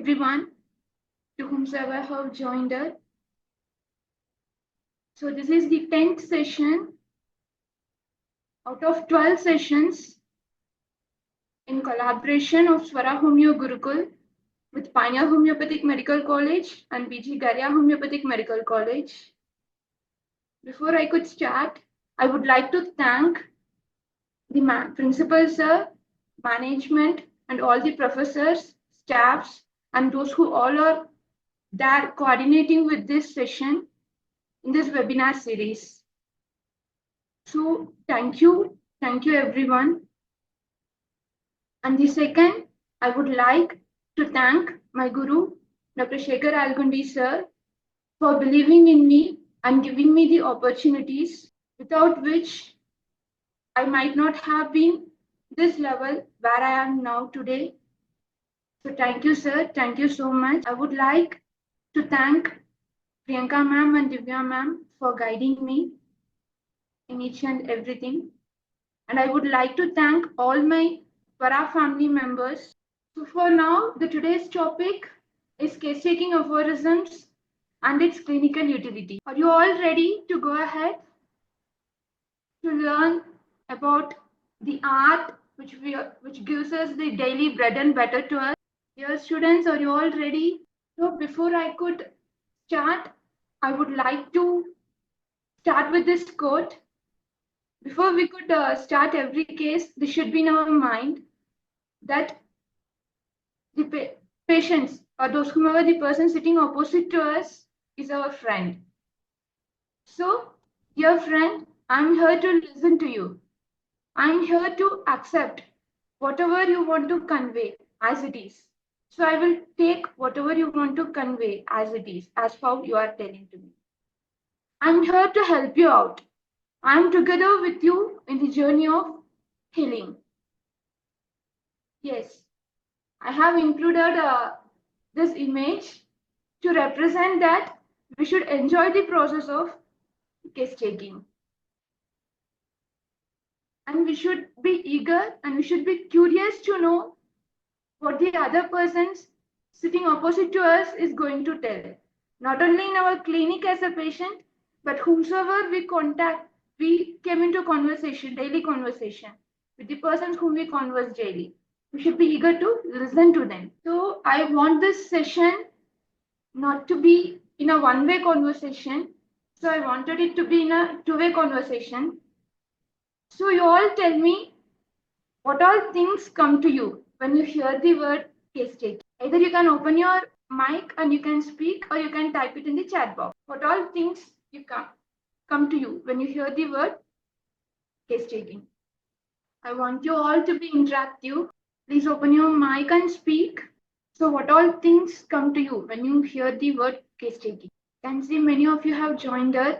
everyone to whomsoever have joined us. So this is the 10th session out of 12 sessions in collaboration of Swara Homeo Gurukul with Pioneer Homeopathic Medical College and BG Garya Homeopathic Medical College. Before I could start, I would like to thank the principal sir, management, and all the professors, staffs, and those who all are there coordinating with this session in this webinar series. So thank you everyone. And the second, I would like to thank my guru, Dr. Shekhar Algundgi Sir, for believing in me and giving me the opportunities without which I might not have been this level where I am now today. So thank you, sir. Thank you so much. I would like to thank Priyanka ma'am and Divya ma'am for guiding me in each and everything. And I would like to thank all my Swara family members. So for now, today's topic is case-taking aphorisms and its clinical utility. Are you all ready to go ahead to learn about the art which gives us the daily bread and butter to us? Dear students, are you all ready? So before I could start, I would like to start with this quote. Before we could start every case, this should be in our mind that the patients or those whomever the person sitting opposite to us is our friend. So, dear friend, I'm here to listen to you. I'm here to accept whatever you want to convey as it is. So I will take whatever you want to convey as it is, as how you are telling to me. I'm here to help you out. I'm together with you in the journey of healing. Yes, I have included this image to represent that we should enjoy the process of case taking. And we should be eager and we should be curious to know what the other persons sitting opposite to us is going to tell. Not only in our clinic as a patient, but whomsoever we contact, we came into conversation, daily conversation with the persons whom we converse daily. We should be eager to listen to them. So I want this session not to be in a one-way conversation. So I wanted it to be in a two-way conversation. So you all tell me what all things come to you when you hear the word case taking. Either you can open your mic and you can speak, or you can type it in the chat box. What all things you come to you when you hear the word case taking? I want you all to be interactive. Please open your mic and speak. So what all things come to you when you hear the word case taking? I can see many of you have joined us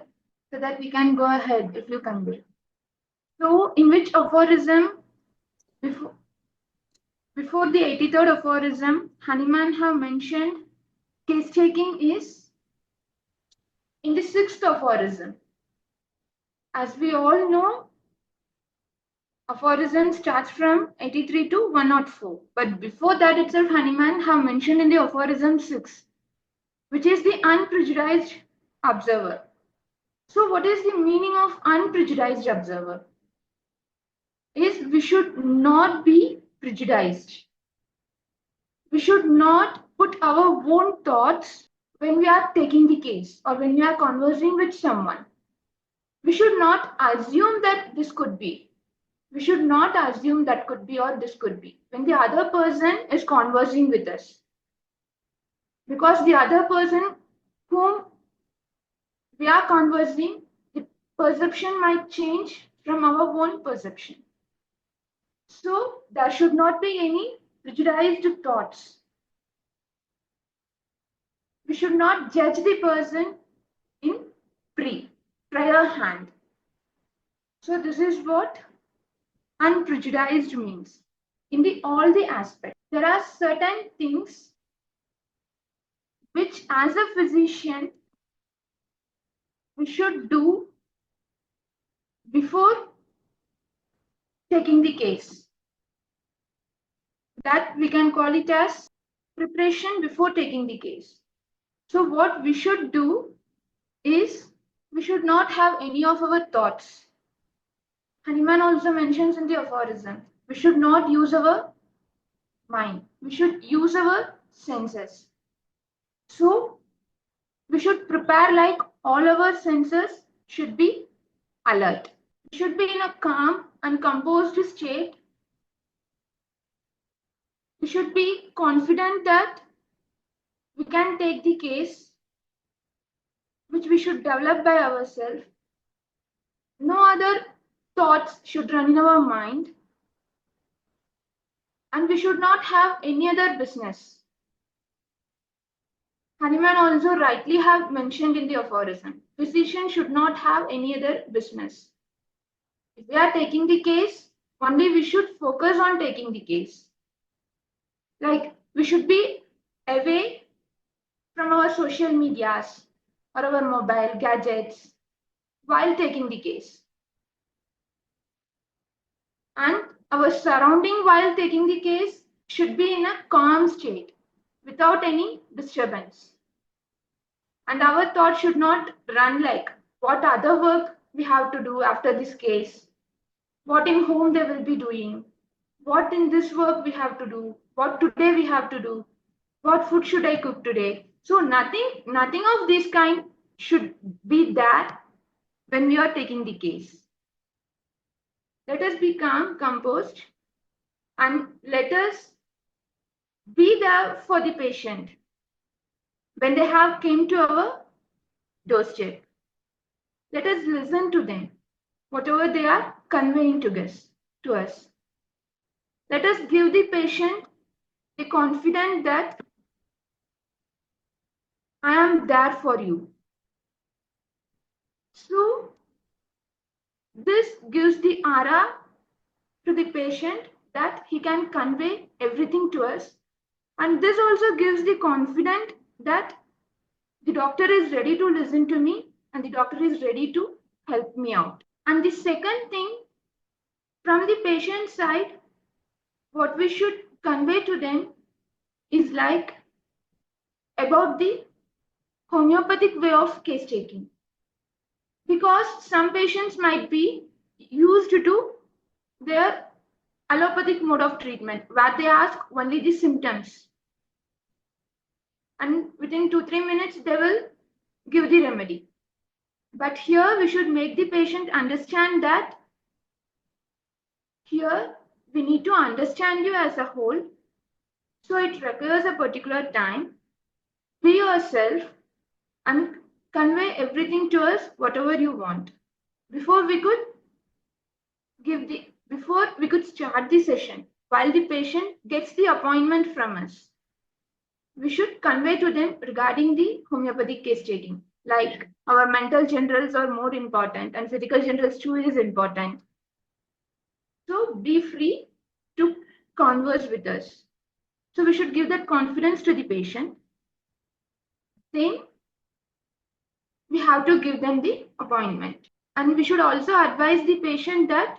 so that we can go ahead if you can be. So in which aphorism, before the 83rd aphorism, Hahnemann have mentioned case taking is in the 6th aphorism. As we all know, aphorism starts from 83 to 104. But before that itself, Hahnemann have mentioned in the aphorism 6, which is the unprejudiced observer. So what is the meaning of unprejudiced observer? Is we should not be prejudiced. We should not put our own thoughts when we are taking the case or when we are conversing with someone. We should not assume that this could be. We should not assume that could be or this could be when the other person is conversing with us. Because the other person whom we are conversing, the perception might change from our own perception. So there should not be any prejudiced thoughts. We should not judge the person in prior hand. So this is what unprejudiced means in all the aspects. There are certain things which as a physician we should do before taking the case. That we can call it as preparation before taking the case. So what we should do is we should not have any of our thoughts. Hahnemann also mentions in the aphorism, we should not use our mind. We should use our senses. So we should prepare like all our senses should be alert. We should be in a calm and composed state. We should be confident that we can take the case, which we should develop by ourselves. No other thoughts should run in our mind. And we should not have any other business. Hahnemann also rightly have mentioned in the aphorism, physician should not have any other business. If we are taking the case, only we should focus on taking the case. Like we should be away from our social medias or our mobile gadgets while taking the case. And our surrounding while taking the case should be in a calm state without any disturbance. And our thought should not run like what other work we have to do after this case, what in home they will be doing, what in this work we have to do, what today we have to do, what food should I cook today. So nothing of this kind should be there when we are taking the case. Let us be calm, composed, and let us be there for the patient when they have came to our doorstep. Let us listen to them, whatever they are conveying to us. Let us give the patient the confidence that I am there for you. So this gives the aura to the patient that he can convey everything to us. And this also gives the confidence that the doctor is ready to listen to me and the doctor is ready to help me out. And the second thing, from the patient side, what we should convey to them is like about the homeopathic way of case taking. Because some patients might be used to their allopathic mode of treatment where they ask only the symptoms. And within 2-3 minutes, they will give the remedy. But here we should make the patient understand that here we need to understand you as a whole. So it requires a particular time. Be yourself and convey everything to us, whatever you want. Before we could start the session, while the patient gets the appointment from us, we should convey to them regarding the homeopathic case taking. Like our mental generals are more important and physical generals too is important. So be free to converse with us. So we should give that confidence to the patient. Then we have to give them the appointment. And we should also advise the patient that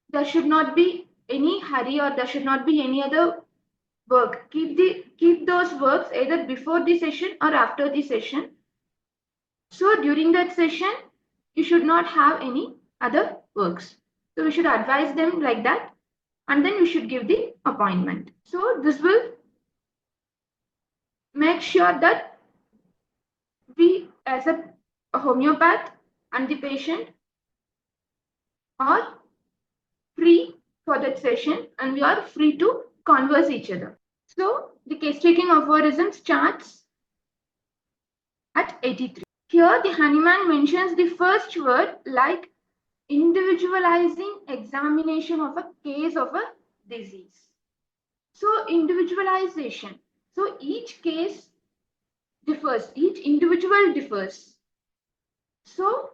there should not be any hurry or there should not be any other work. Keep those works either before the session or after the session. So during that session, you should not have any other works. So we should advise them like that, and then we should give the appointment. So this will make sure that we as a homeopath and the patient are free for that session and we are free to converse each other. So the case taking aphorism starts at 83. Here the Hahnemann mentions the first word like individualizing examination of a case of a disease. So individualization. So each case differs, each individual differs. So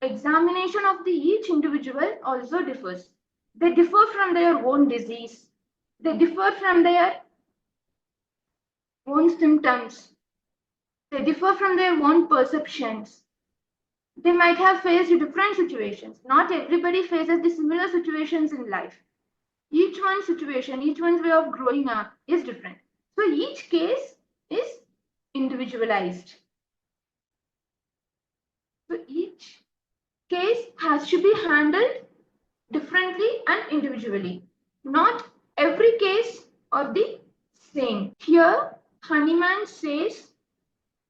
examination of the each individual also differs. They differ from their own disease. They differ from their own symptoms. They differ from their own perceptions. They might have faced different situations. Not everybody faces the similar situations in life. Each one's situation, each one's way of growing up is different. So each case is individualized. So each case has to be handled differently and individually. Not every case are the same. Here, Hahnemann says,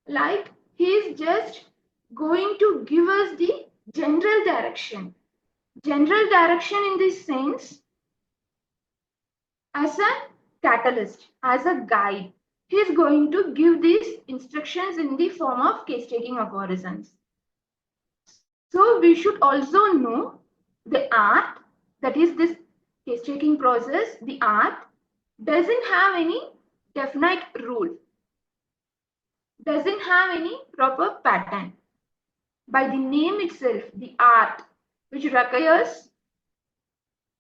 like, he is just going to give us the general direction. General direction in this sense, as a catalyst, as a guide. He is going to give these instructions in the form of case-taking aphorisms. So we should also know the art, that is this case-taking process, the art doesn't have any definite rule, doesn't have any proper pattern. By the name itself, the art which requires,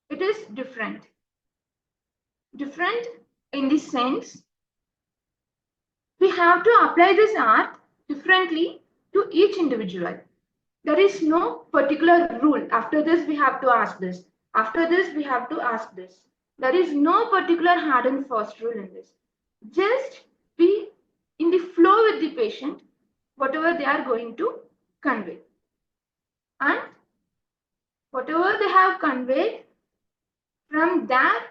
it is different. Different in the sense, we have to apply this art differently to each individual. There is no particular rule. After this, we have to ask this. After this, we have to ask this. There is no particular hard and fast rule in this. Just be in the flow with the patient, whatever they are going to convey. And whatever they have conveyed, from that,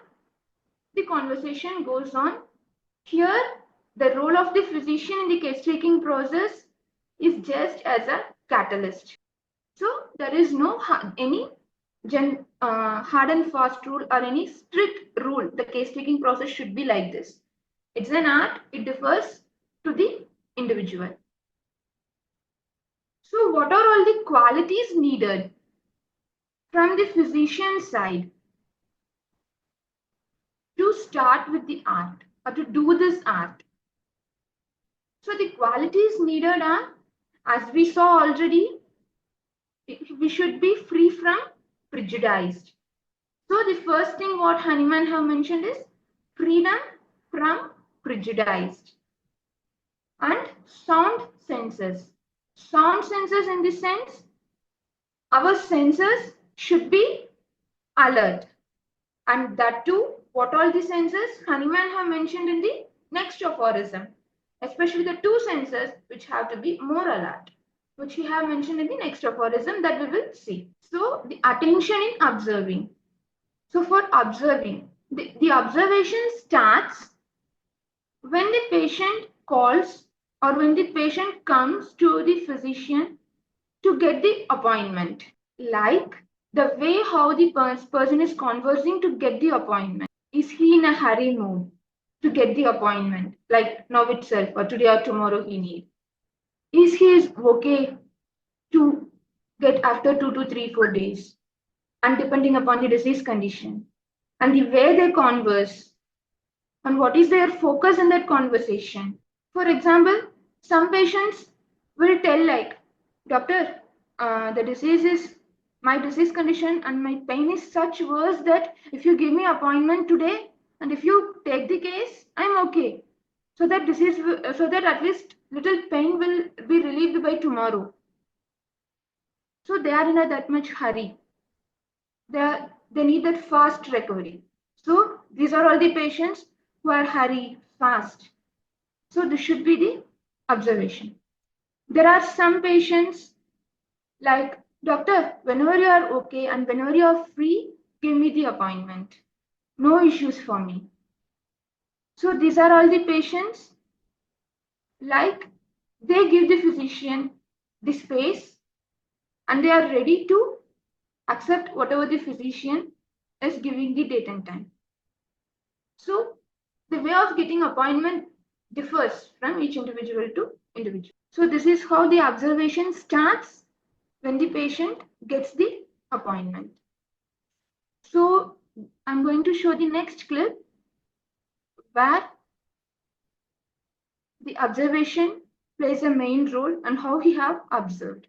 the conversation goes on. Here, the role of the physician in the case-taking process is just as a catalyst. So there is no any hard and fast rule or any strict rule. The case-taking process should be like this. It's an art. It differs to the individual. So what are all the qualities needed from the physician side to start with the art or to do this art? So the qualities needed are, as we saw already, we should be free from prejudice. So the first thing what Hahnemann have mentioned is freedom from prejudice and sound senses. Sound senses in the sense, our senses should be alert. And that too, what all the senses Hahnemann have mentioned in the next aphorism, especially the two senses which have to be more alert, which we have mentioned in the next aphorism that we will see. So the attention in observing. So for observing, the observation starts when the patient calls or when the patient comes to the physician to get the appointment. Like the way how the person is conversing to get the appointment. Is he in a hurry mood to get the appointment, like now itself or today or tomorrow he needs? Is he okay to get after 2 to 3, 4 days? And depending upon the disease condition and the way they converse and what is their focus in that conversation. For example, some patients will tell like, doctor, the disease is, my disease condition and my pain is such worse that if you give me appointment today and if you take the case, I'm okay. So that disease, so that at least little pain will be relieved by tomorrow. So they are in a that much hurry. They need that fast recovery. So these are all the patients who are hurry, fast. So this should be the observation. There are some patients like, doctor, whenever you are okay and whenever you are free, give me the appointment. No issues for me. So these are all the patients, like they give the physician the space and they are ready to accept whatever the physician is giving the date and time. So the way of getting appointment differs from each individual to individual. So this is how the observation starts when the patient gets the appointment. So I'm going to show the next clip where the observation plays a main role and how he have observed.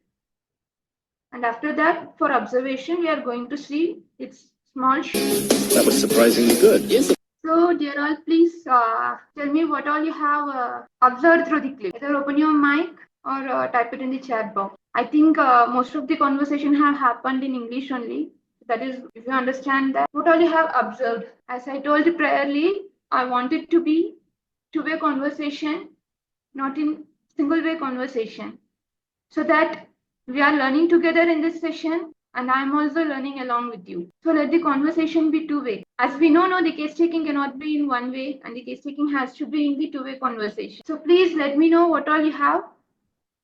And after that, for observation, we are going to see its small show. That was surprisingly good. Yes. So, dear all, please tell me what all you have observed through the clip. Either open your mic or type it in the chat box. I think most of the conversation have happened in English only. That is, if you understand that, what all you have observed. As I told you priorly, I wanted to two-way conversation, not in single-way conversation, so that we are learning together in this session and I am also learning along with you. So let the conversation be two-way. As we know, the case taking cannot be in one way and the case taking has to be in the two-way conversation. So please let me know what all you have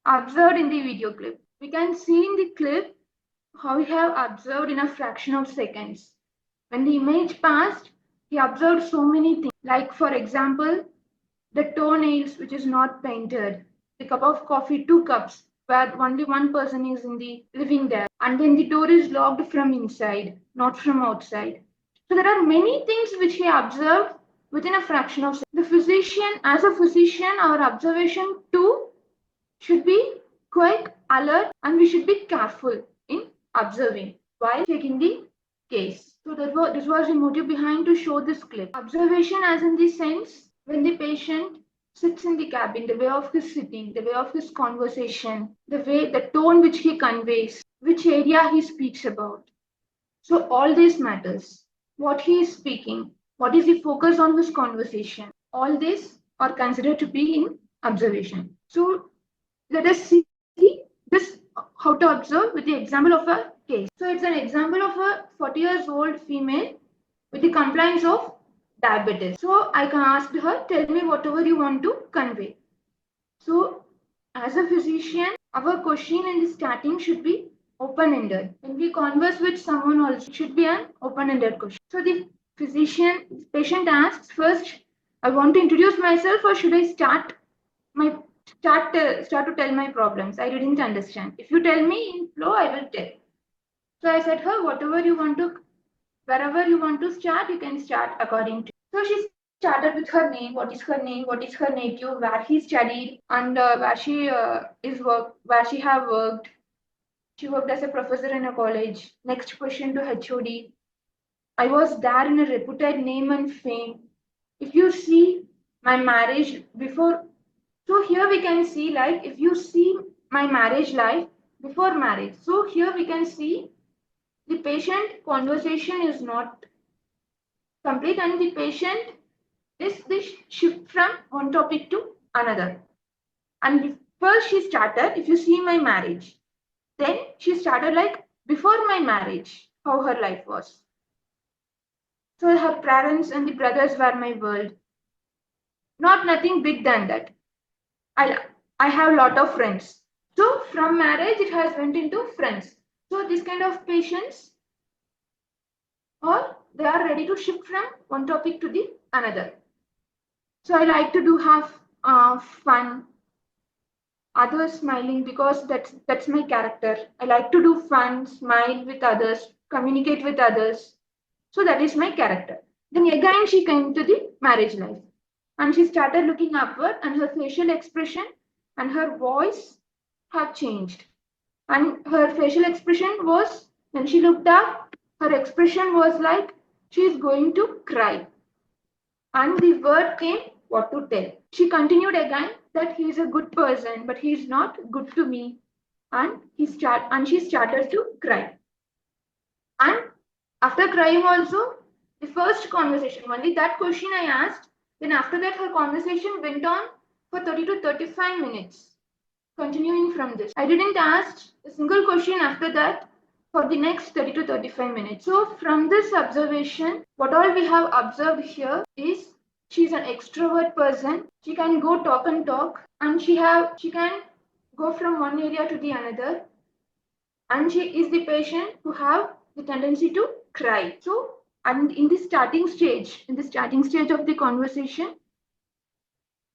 observed in the video clip. We can see in the clip how we have observed in a fraction of seconds. When the image passed, he observed so many things, like for example, the toenails which is not painted, the cup of coffee, 2 cups, where only one person is in the living there, and then the door is locked from inside, not from outside. So there are many things which he observed within a fraction of seconds. The physician, as a physician, our observation too should be quite alert and we should be careful in observing while taking the case. So this was the motive behind to show this clip. Observation as in the sense when the patient sits in the cabin, the way of his sitting, the way of his conversation, the tone which he conveys, which area he speaks about. So all this matters. What he is speaking, what is the focus on his conversation. All this are considered to be in observation. So let us see this how to observe with the example of a case. So it's an example of a 40 years old female with the complaints of diabetes. So I can ask her, tell me whatever you want to convey. So as a physician, our question in the starting should be open-ended. When we converse with someone also, it should be an open-ended question. So the patient asks, first, I want to introduce myself or should I start to tell my problems? I didn't understand. If you tell me in flow, I will tell. So I said her, wherever you want to start, you can start according to. So she started with her name, what is her native, where he studied, and where she have worked. She worked as a professor in a college. Next question to HOD. I was there in a reputed name and fame. If you see my marriage before, so here we can see, like, if you see my marriage life before marriage. So here we can see the patient conversation is not complete and the patient is the shift from one topic to another. And first she started, if you see my marriage, then she started like before my marriage, how her life was. So her parents and the brothers were my world. Not nothing big than that. I have a lot of friends. So from marriage, it has went into friends. So this kind of patients, or they are ready to shift from one topic to the another. So I like to have fun, others smiling, because that's my character. I like to do fun, smile with others, communicate with others. So that is my character. Then again she came to the marriage life and she started looking upward and her facial expression and her voice have changed. And her facial expression was, when she looked up, her expression was like she is going to cry. And the word came, what to tell. She continued again that he is a good person, but he is not good to me. And she started to cry. And after crying also, the first conversation, only that question I asked, then after that her conversation went on for 30 to 35 minutes. Continuing from this, I didn't ask a single question after that for the next 30 to 35 minutes. So from this observation, what all we have observed here is she's an extrovert person. She can go talk and talk, and she can go from one area to the another. And she is the patient who have the tendency to cry. So, and in the starting stage of the conversation,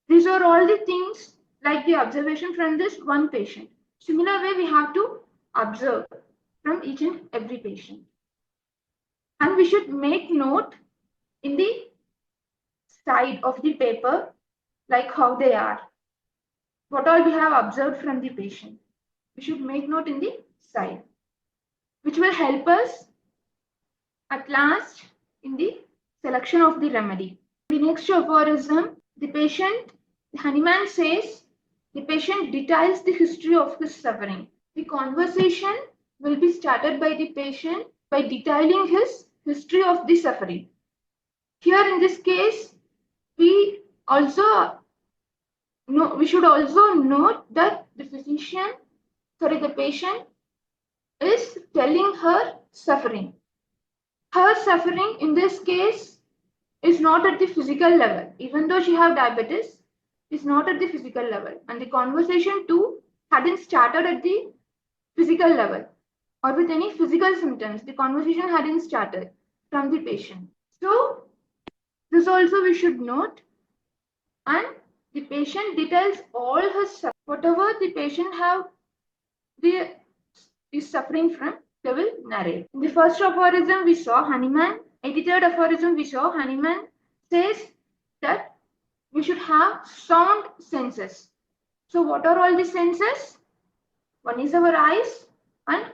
these are all the things like the observation from this one patient. Similar way, we have to observe from each and every patient. And we should make note in the side of the paper, like how they are. What all we have observed from the patient. We should make note in the side, which will help us at last in the selection of the remedy. The next aphorism, Hahnemann says, the patient details the history of his suffering. The conversation will be started by the patient by detailing his history of the suffering. Here in this case, we Also, we should also note that the patient is telling her suffering. Her suffering in this case is not at the physical level. Even though she have diabetes, is not at the physical level. And the conversation too hadn't started at the physical level or with any physical symptoms. The conversation hadn't started from the patient. So this also we should note. And the patient details all his whatever the patient is suffering from, they will narrate. In the first aphorism we saw Hahnemann, 83rd aphorism we saw Hahnemann says that we should have sound senses. So what are all the senses? One is our eyes and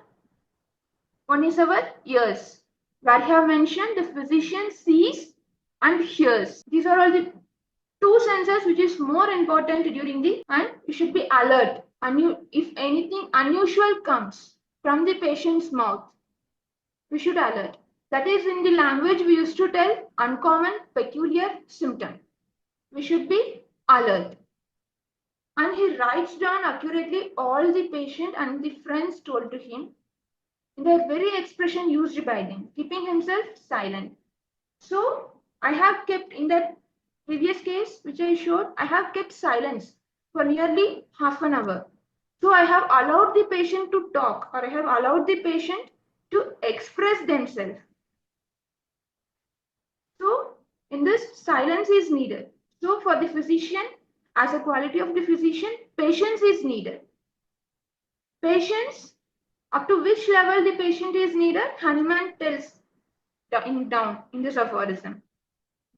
one is our ears. Where I have mentioned the physician sees and hears. These are all the two senses which is more important during the, and you should be alert. And if anything unusual comes from the patient's mouth, we should alert. That is, in the language we used to tell uncommon peculiar symptom. We should be alert. And he writes down accurately all the patient and the friends told to him in the very expression used by them, keeping himself silent. So I have kept, in that previous case which I showed, I have kept silence for nearly half an hour. So I have allowed the patient to talk, or I have allowed the patient to express themselves. So in this, silence is needed. So for the physician, as a quality of the physician, patience is needed. Patience, up to which level the patient is needed, Hahnemann tells down in this aphorism.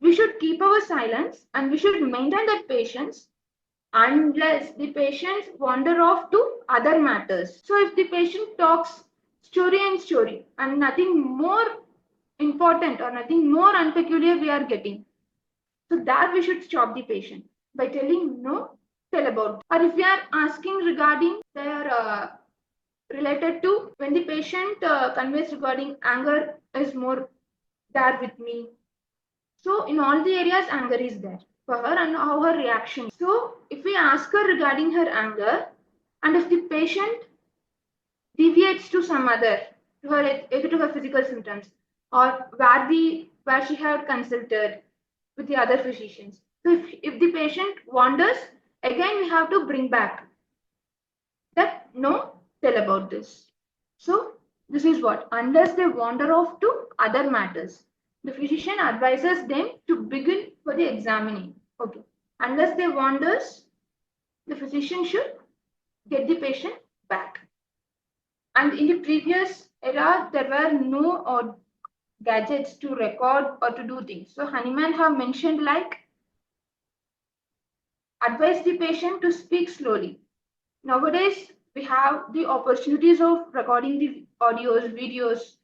We should keep our silence and we should maintain that patience unless the patients wander off to other matters. So if the patient talks story and nothing more important or nothing more unpeculiar we are getting, so that we should stop the patient by telling no, tell about. Or if we are asking regarding their related to when the patient conveys regarding anger is more there with me. So in all the areas, anger is there for her and how her reaction. So if we ask her regarding her anger, and if the patient deviates to some other, to her either to her physical symptoms or where she had consulted with the other physicians. So if the patient wanders, again we have to bring back that no, tell about this. So this is what, unless they wander off to other matters, the physician advises them to begin for the examining. Okay. Unless they wanders, the physician should get the patient back. And in the previous era, there were no gadgets to record or to do things. So Hahnemann have mentioned like advise the patient to speak slowly. Nowadays, we have the opportunities of recording the audios, videos.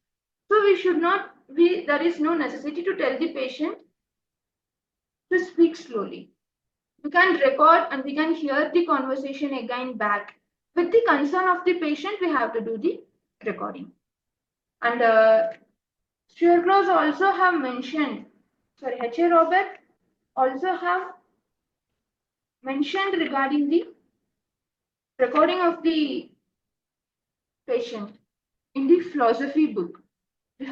So we should not, there is no necessity to tell the patient to speak slowly. We can record and we can hear the conversation again back. With the concern of the patient, we have to do the recording. And Stuart Close also have mentioned, H.A. Robert also have mentioned regarding the recording of the patient in the philosophy book. You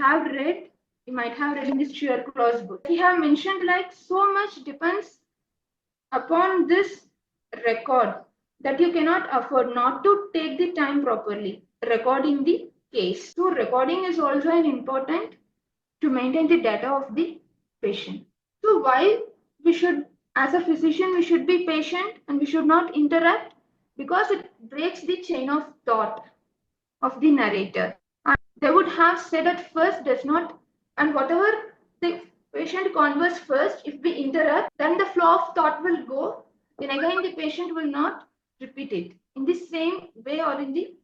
might have read in the Stuart Close book. He have mentioned like so much depends upon this record that you cannot afford not to take the time properly recording the case. So recording is also an important to maintain the data of the patient. So why we should, as a physician, we should be patient and we should not interrupt, because it breaks the chain of thought of the narrator. And they would have said at first does not, and whatever the patient converse first, if we interrupt, then the flow of thought will go. Then again, the patient will not repeat it in the same way or in the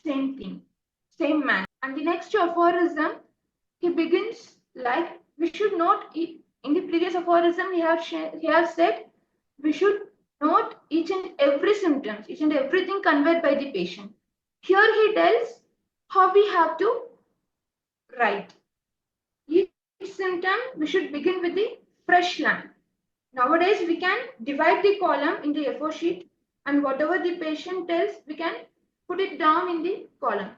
same thing, same manner. And the next aphorism, he begins like we should not eat. In the previous aphorism, he has said we should note each and every symptoms, each and everything conveyed by the patient. Here he tells how we have to write. Each symptom, we should begin with the fresh line. Nowadays, we can divide the column in the A4 sheet, and whatever the patient tells, we can put it down in the column.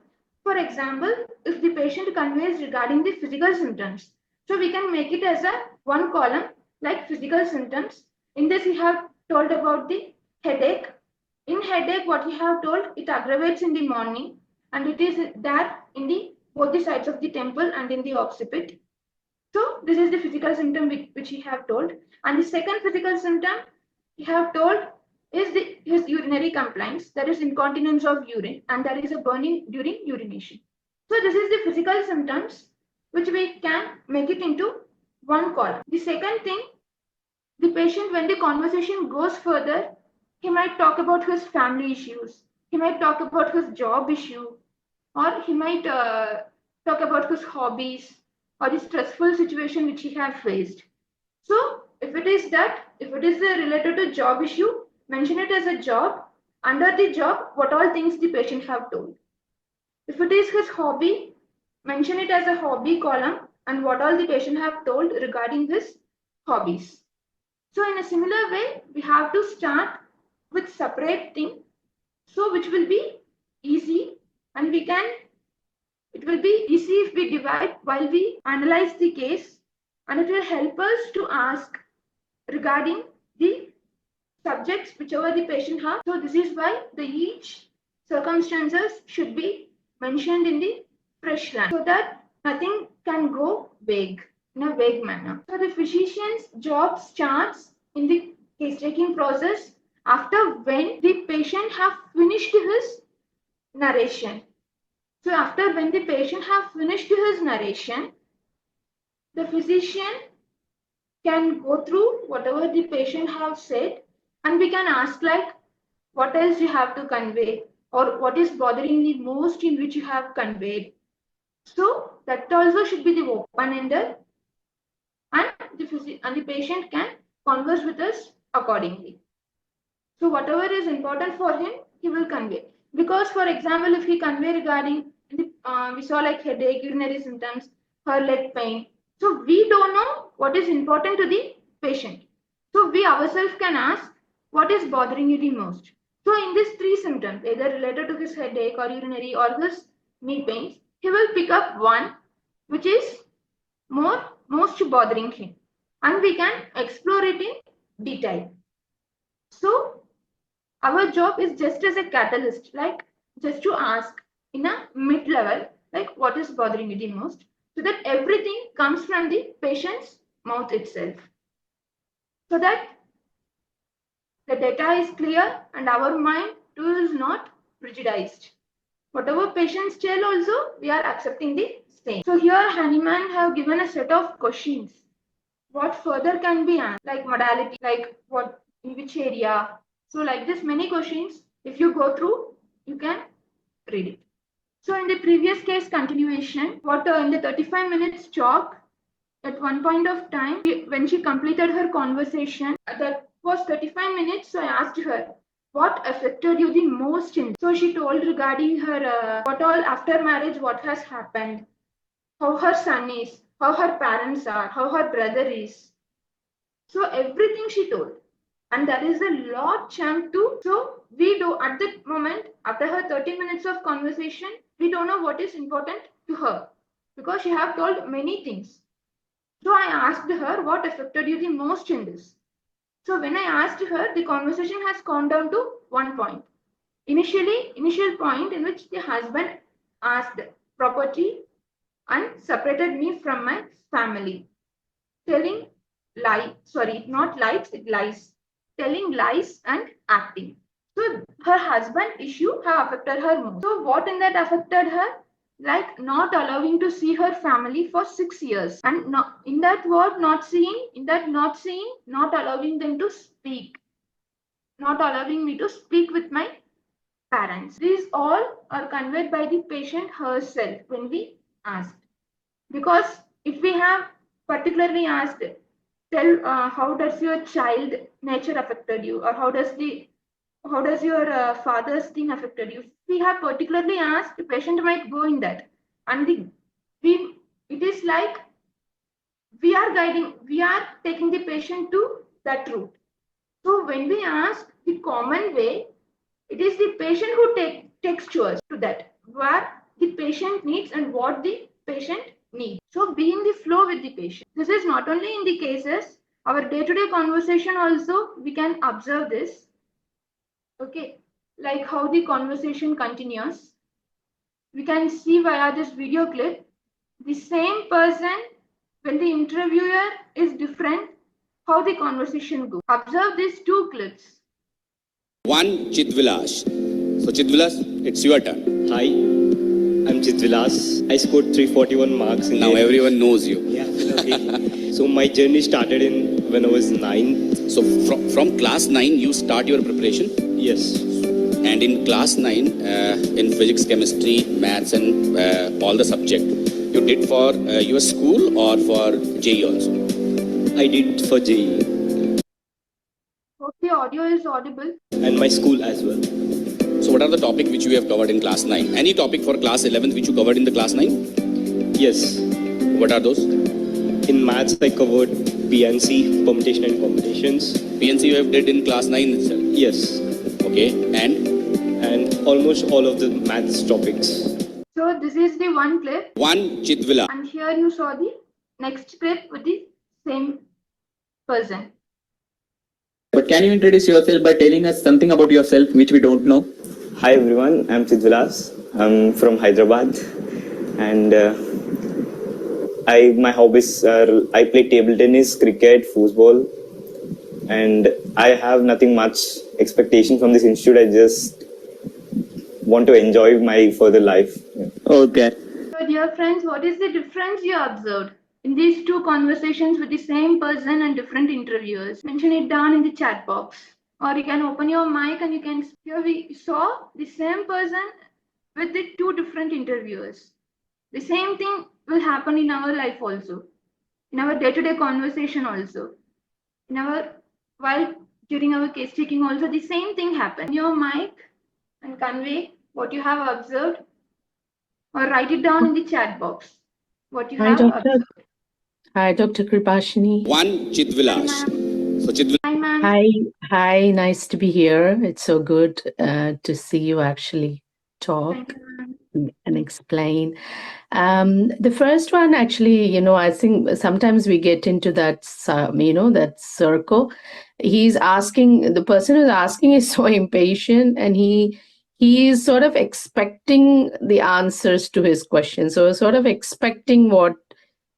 For example, if the patient conveys regarding the physical symptoms, so we can make it as a one column like physical symptoms. In this, we have told about the headache. In headache, what we have told, it aggravates in the morning, and it is there in the both the sides of the temple and in the occipit. So this is the physical symptom which he have told. And the second physical symptom he have told is his urinary complaints, that is incontinence of urine, and there is a burning during urination. So this is the physical symptoms which we can make it into one column. The second thing, the patient, when the conversation goes further, he might talk about his family issues, he might talk about his job issue, or he might talk about his hobbies or the stressful situation which he have faced. So if it is related to job issue, mention it as a job. Under the job, what all things the patient have told. If it is his hobby, mention it as a hobby column and what all the patient have told regarding his hobbies. So in a similar way, we have to start with separate thing, so which will be easy, and it will be easy if we divide while we analyze the case, and it will help us to ask regarding the subjects whichever the patient has. So this is why the each circumstances should be mentioned in the fresh line, so that nothing can go vague in a vague manner. So the physician's job starts in the case taking process after when the patient have finished his narration. So after when the patient have finished his narration, the physician can go through whatever the patient have said, and we can ask like, what else you have to convey, or what is bothering the most in which you have conveyed. So that also should be the open-ended, and the patient can converse with us accordingly. So whatever is important for him, he will convey. Because for example, if he convey regarding we saw like headache, urinary symptoms, her leg pain. So we don't know what is important to the patient. So we ourselves can ask, what is bothering you the most? So in these three symptoms, either related to his headache or urinary or his knee pains, he will pick up one which is most bothering him, and we can explore it in detail. So our job is just as a catalyst, like just to ask in a mid-level, like what is bothering you the most, so that everything comes from the patient's mouth itself, so that the data is clear and our mind too is not prejudiced. Whatever patients tell also, we are accepting the same. So here Hahnemann have given a set of questions. What further can be asked, like modality, like what, in which area. So like this, many questions, if you go through, you can read it. So in the previous case continuation, what in the 35 minutes talk, at one point of time, when she completed her conversation, that was 35 minutes, so I asked her, what affected you the most in? So she told regarding her, what all after marriage, what has happened, how her son is, how her parents are, how her brother is. So everything she told. And there is a lot chunk too. So we do at the moment, after her 30 minutes of conversation, we don't know what is important to her because she have told many things. So I asked her, what affected you the most in this? So when I asked her, the conversation has gone down to one point. Initial point in which the husband asked property and separated me from my family, telling lies, telling lies and acting. So her husband issue have affected her most. So what in that affected her? Like not allowing to see her family for 6 years, and not in that word not seeing, not allowing them to speak, not allowing me to speak with my parents. These all are conveyed by the patient herself when we asked. Because if we have particularly asked, tell how does your child nature affected you, or how does your father's thing affected you. We have particularly asked, the patient might go in that, and it is like we are taking the patient to that route. So when we ask the common way, it is the patient who takes to us to that, where the patient needs and what the patient needs. So be in the flow with the patient. This is not only in the cases, our day-to-day conversation also, we can observe this. Okay, like how the conversation continues. We can see via this video clip, the same person, when the interviewer is different, how the conversation goes. Observe these two clips. One Chitvilas. So Chitvilas, it's your turn. Hi, I'm Chitvilas. I scored 341 marks in Now everyone knows you. Yeah, okay. So my journey started when I was 9. So from class 9, you start your preparation. Yes. And in class 9, in physics, chemistry, maths, and all the subject, you did for your school or for JE also? I did for JE. Hope the audio is audible. And my school as well. So what are the topic which you have covered in class 9? Any topic for class 11th which you covered in the class 9? Yes. What are those? In maths, I covered PNC, permutation and combinations. PNC you have did in class 9 itself? Yes. Okay, and almost all of the maths topics. So this is the one clip. One Chitvila. And here you saw the next clip with the same person. But can you introduce yourself by telling us something about yourself which we don't know? Hi everyone, I'm Chitvilas. I'm from Hyderabad. And my hobbies are I play table tennis, cricket, football. And I have nothing much expectation from this institute. I just want to enjoy my further life. Okay. So dear friends, what is the difference you observed in these two conversations with the same person and different interviewers? Mention it down in the chat box. Or you can open your mic and you can, here we saw the same person with the two different interviewers. The same thing will happen in our life also, in our day-to-day conversation also, while during our case taking also the same thing happens. Your mic and convey what you have observed, or write it down in the chat box. What you have observed. Hi, Dr. KIRUBASHINI. One Chitvilas. So Chitvilas. Hi, ma'am. Hi, nice to be here. It's so good to see you actually talk and explain. The first one, actually, I think sometimes we get into that, that circle. The person who's asking is so impatient, and he is sort of expecting the answers to his questions. So sort of expecting what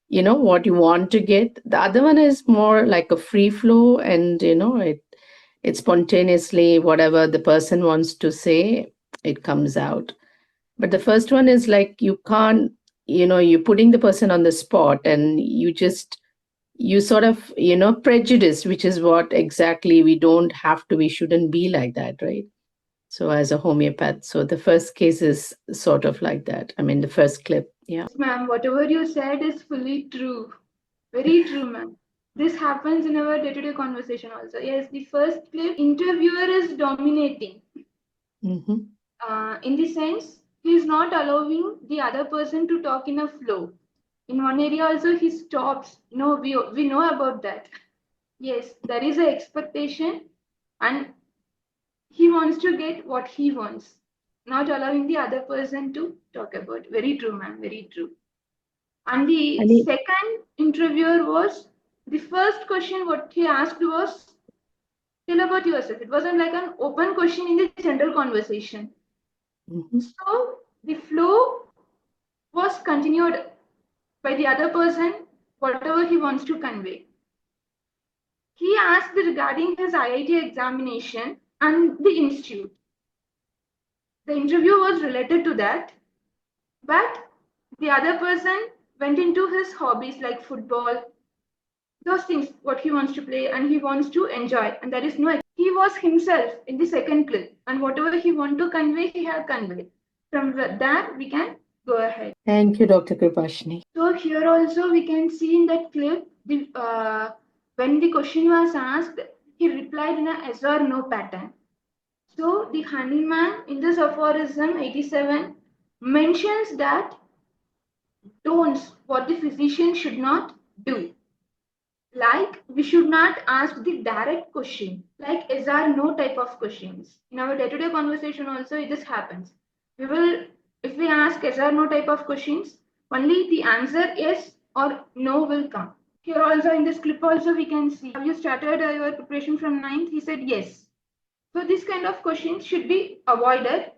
you want to get. The other one is more like a free flow, and it spontaneously, whatever the person wants to say, it comes out. But the first one is like you can't, you're putting the person on the spot, and you sort of prejudice, which is what exactly we shouldn't be like that, right? So as a homeopath, so the first case is sort of like that. I mean, the first clip. Yeah. Yes, ma'am, whatever you said is fully true. Very true, ma'am. This happens in our day-to-day conversation also. Yes, the first clip, interviewer is dominating. In the sense, he is not allowing the other person to talk in a flow. In one area also, he stops. No, we know about that. Yes, there is an expectation, and he wants to get what he wants, not allowing the other person to talk about. Very true, ma'am. Very true. And the second interviewer was, the first question what he asked was, tell about yourself. It wasn't like an open question in the general conversation. So the flow was continued by the other person, whatever he wants to convey. He asked regarding his IIT examination and the institute. The interview was related to that, but the other person went into his hobbies like football, those things, what he wants to play and he wants to enjoy. And there is no, he was himself in the second clip, and whatever he want to convey, he had conveyed. From that, we can go ahead. Thank you, Dr. KIRUBASHINI. So here also we can see in that clip, when the question was asked, he replied in a yes or no pattern. So the Hahnemann in this aphorism 87 mentions that don'ts, what the physician should not do. Like, we should not ask the direct question, like yes or no type of questions. In our day-to-day conversation also, this happens. If we ask yes or no type of questions, only the answer yes or no will come. Here also in this clip also we can see, have you started your preparation from 9th? He said yes. So this kind of questions should be avoided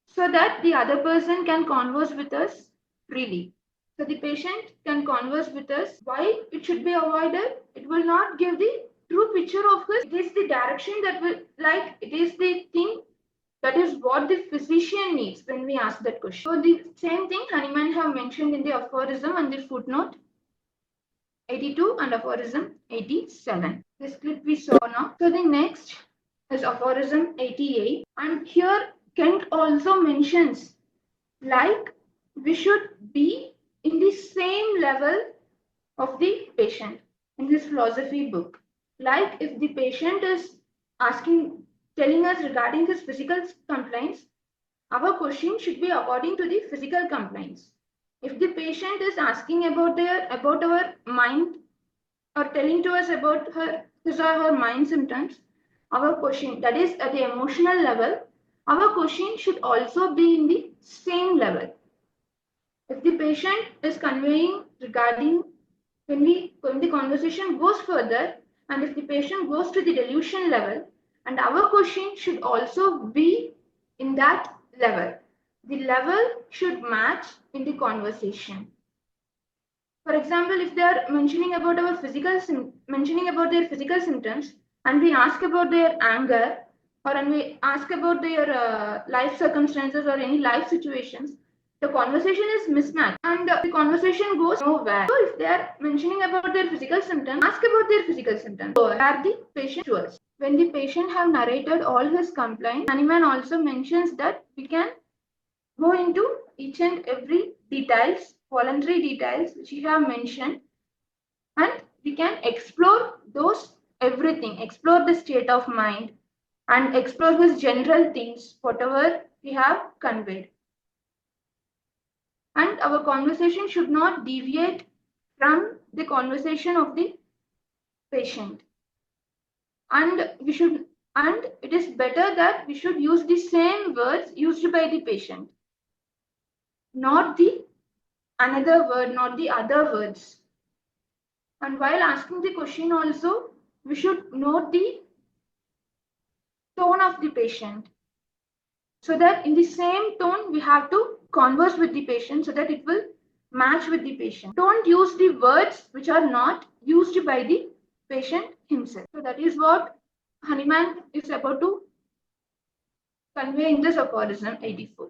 so that the other person can converse with us freely. So the patient can converse with us. Why it should be avoided? It will not give the true picture of his. It is the direction that will, like, it is the thing that is what the physician needs when we ask that question. So the same thing Hahnemann have mentioned in the aphorism and the footnote 82 and aphorism 87. This clip we saw now. So the next is aphorism 88. And here Kent also mentions, like, we should be in the same level of the patient in this philosophy book. Like, if the patient is telling us regarding his physical complaints, our question should be according to the physical complaints. If the patient is asking about our mind or telling to us about his or her mind symptoms, our question, that is at the emotional level, our question should also be in the same level. If the patient is conveying regarding when the conversation goes further, and if the patient goes to the delusion level, and our question should also be in that level. The level should match in the conversation. For example, if they are mentioning about their physical symptoms, and we ask about their anger, or when we ask about their life circumstances or any life situations, the conversation is mismatched and the conversation goes nowhere. So if they are mentioning about their physical symptoms, ask about their physical symptoms. So are the patient to us? When the patient have narrated all his complaints, Hahnemann also mentions that we can go into each and every details, voluntary details which you have mentioned, and we can explore those everything, explore the state of mind and explore his general things, whatever we have conveyed. And our conversation should not deviate from the conversation of the patient. And it is better that we should use the same words used by the patient, not the another word, not the other words. And while asking the question also, we should note the tone of the patient, so that in the same tone we have to converse with the patient so that it will match with the patient. Don't use the words which are not used by the patient himself. So that is what Hahnemann is about to convey in this aphorism 84.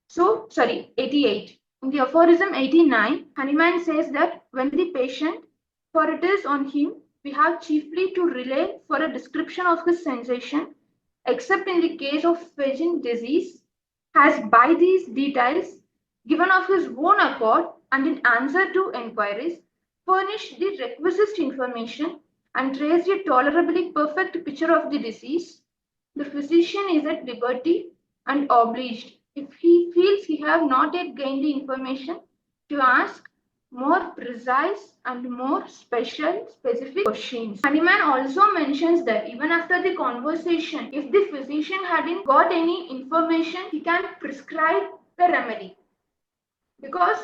So, sorry, 88. In the aphorism 89, Hahnemann says that when the patient, for it is on him, we have chiefly to rely for a description of his sensation, except in the case of phlegm disease, has by these details, given of his own accord and in answer to enquiries, furnished the requisite information and traced a tolerably perfect picture of the disease, the physician is at liberty and obliged, if he feels he have not yet gained the information, to ask more precise and more specific questions. Hahnemann also mentions that even after the conversation, if the physician hadn't got any information, he can prescribe the remedy. Because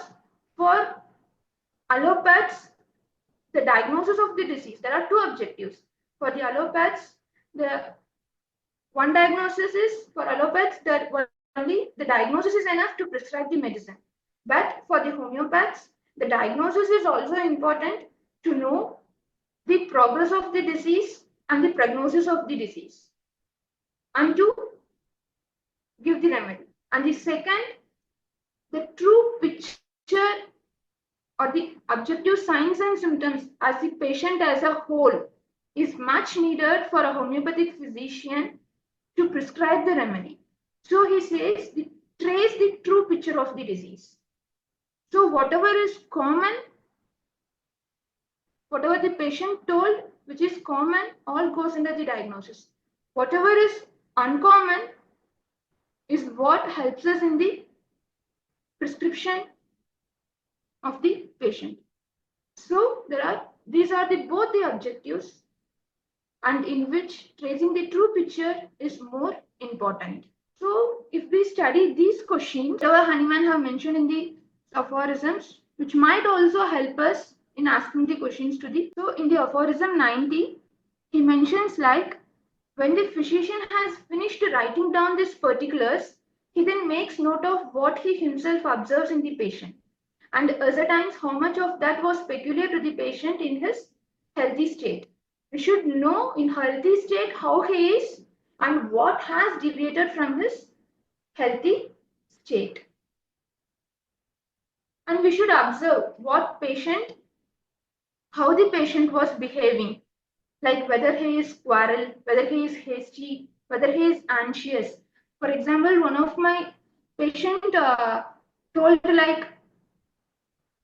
for allopaths, the diagnosis of the disease, there are two objectives. For the allopaths, the one diagnosis is for allopaths that only the diagnosis is enough to prescribe the medicine. But for the homeopaths, the diagnosis is also important to know the progress of the disease and the prognosis of the disease and to give the remedy. And the second, the true picture or the objective signs and symptoms as the patient as a whole is much needed for a homeopathic physician to prescribe the remedy. So he says, trace the true picture of the disease. So whatever is common, whatever the patient told, which is common, all goes under the diagnosis. Whatever is uncommon is what helps us in the prescription of the patient. So there are these are both the objectives, and in which tracing the true picture is more important. So if we study these questions, Hahnemann have mentioned in the aphorisms, which might also help us in asking the questions to the. So in the aphorism 90, he mentions like, when the physician has finished writing down these particulars, he then makes note of what he himself observes in the patient and ascertains how much of that was peculiar to the patient in his healthy state. We should know in healthy state how he is and what has deviated from his healthy state. And we should observe how the patient was behaving, like whether he is quarrel, whether he is hasty, whether he is anxious. For example, one of my patient told like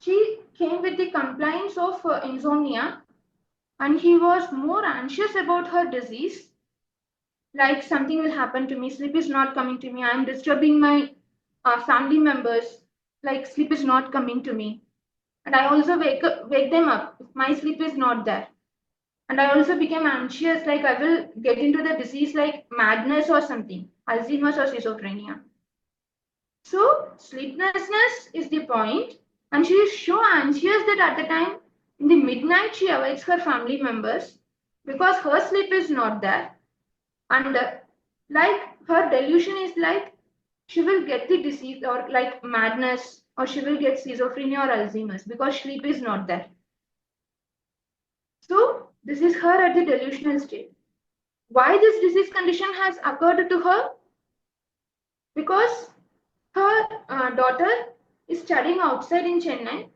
she came with the complaints of insomnia, and he was more anxious about her disease, like something will happen to me, sleep is not coming to me, I am disturbing my family members, like sleep is not coming to me, and I also wake them up if my sleep is not there. And I also became anxious, like I will get into the disease like madness or something, Alzheimer's or schizophrenia. So sleeplessness is the point, and she is so anxious that at the time in the midnight she awakes her family members because her sleep is not there, and like her delusion is like she will get the disease or like madness, or she will get schizophrenia or Alzheimer's because sleep is not there. So this is her at the delusional state. Why this disease condition has occurred to her? Because her daughter is studying outside in Chennai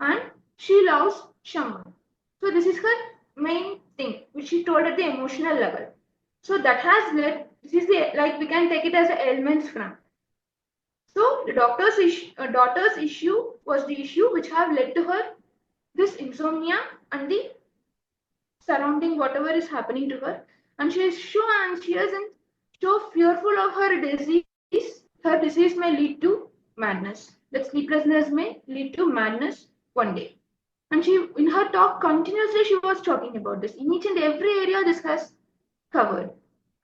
and she loves someone. So this is her main thing, which she told at the emotional level. So that has led, this is the, like we can take it as a ailments from. So the daughter's issue was the issue which have led to her this insomnia and the surrounding whatever is happening to her. And she is so anxious and so fearful of her disease. Her disease may lead to madness. That sleeplessness may lead to madness one day. And she, in her talk, continuously she was talking about this. In each and every area, this has covered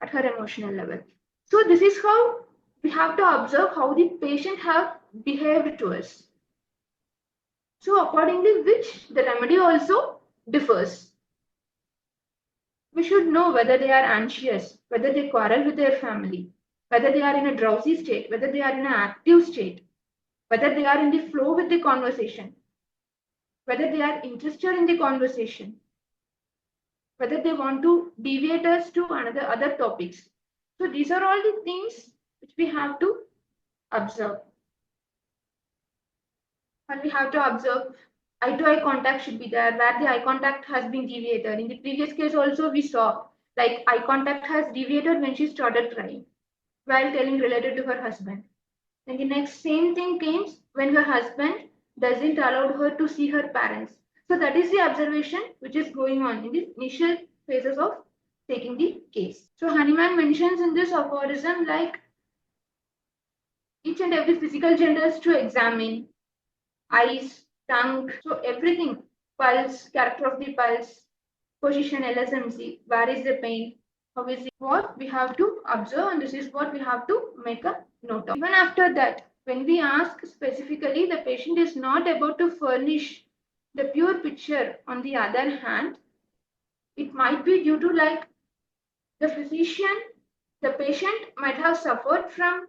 at her emotional level. So this is how we have to observe how the patient have behaved to us. So accordingly, which the remedy also differs. We should know whether they are anxious, whether they quarrel with their family, whether they are in a drowsy state, whether they are in an active state, whether they are in the flow with the conversation, whether they are interested in the conversation, whether they want to deviate us to other topics. So these are all the things which we have to observe. And we have to observe eye-to-eye contact should be there, where the eye contact has been deviated. In the previous case also we saw, like eye contact has deviated when she started crying while telling related to her husband. And the next same thing came when her husband doesn't allow her to see her parents. So that is the observation which is going on in the initial phases of taking the case. So Hahnemann mentions in this aphorism like each and every physical genders to examine, eyes, tongue, so everything, pulse, character of the pulse, position, LSMC, where is the pain, how is it, what we have to observe, and this is what we have to make a note of. Even after that, when we ask specifically, the patient is not able to furnish the pure picture. On the other hand, it might be due to like the patient might have suffered from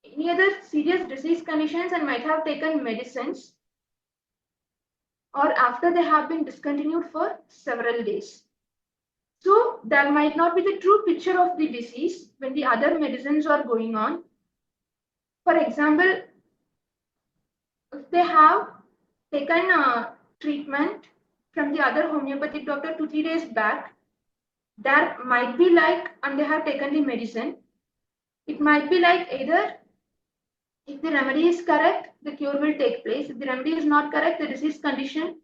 any other serious disease conditions and might have taken medicines, or after they have been discontinued for several days. So there might not be the true picture of the disease when the other medicines are going on. For example, if they have taken treatment from the other homeopathic doctor 2-3 days back, there might be like, and they have taken the medicine, it might be like either if the remedy is correct, the cure will take place. If the remedy is not correct, the disease condition,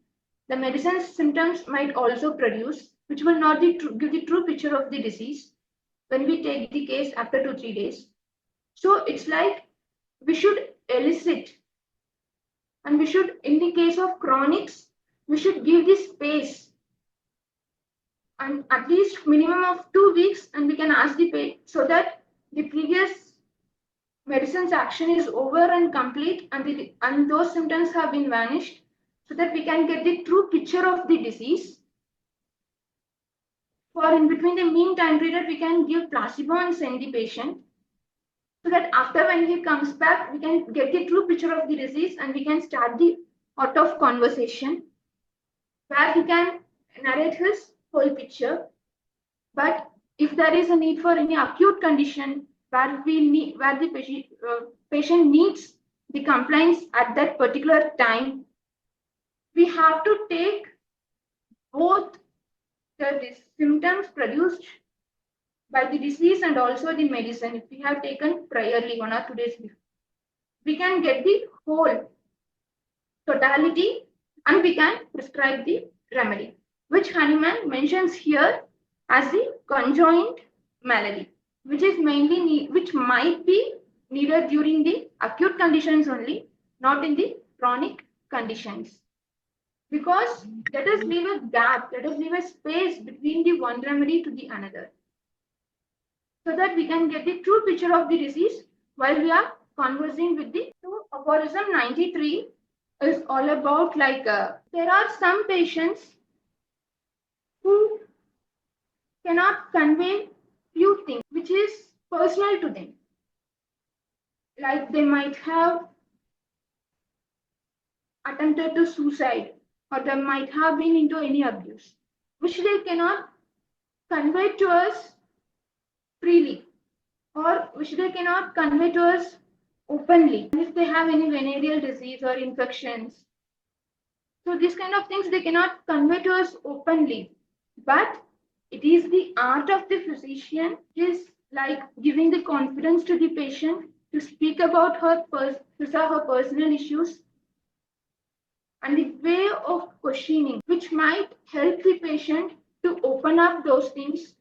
the medicine's symptoms might also produce, which will not give the true picture of the disease when we take the case after 2-3 days. So it's like we should elicit, and we should, in the case of chronics, we should give the space and at least minimum of 2 weeks, and we can ask the patient so that the previous medicine's action is over and complete, and those symptoms have been vanished, so that we can get the true picture of the disease. For in between the mean time period, we can give placebo and send the patient, so that after when he comes back, we can get the true picture of the disease and we can start the art of conversation where he can narrate his whole picture. But if there is a need for any acute condition where the patient needs the compliance at that particular time, we have to take both the symptoms produced by the disease and also the medicine. If we have taken priorly 1 or 2 days before, we can get the whole totality and we can prescribe the remedy, which Hahnemann mentions here as the conjoined malady, which might be needed during the acute conditions only, not in the chronic conditions. Because let us leave a gap, let us leave a space between the one remedy to the another, so that we can get the true picture of the disease while we are conversing with the. So aphorism 93 is all about there are some patients who cannot convey few things which is personal to them. Like they might have attempted to suicide, or they might have been into any abuse, which they cannot convey to us freely, or which they cannot convey to us openly. And if they have any venereal disease or infections, so these kind of things they cannot convey to us openly. But it is the art of the physician is like giving the confidence to the patient to speak about her personal issues, and the way of questioning, which might help the patient to open up those things,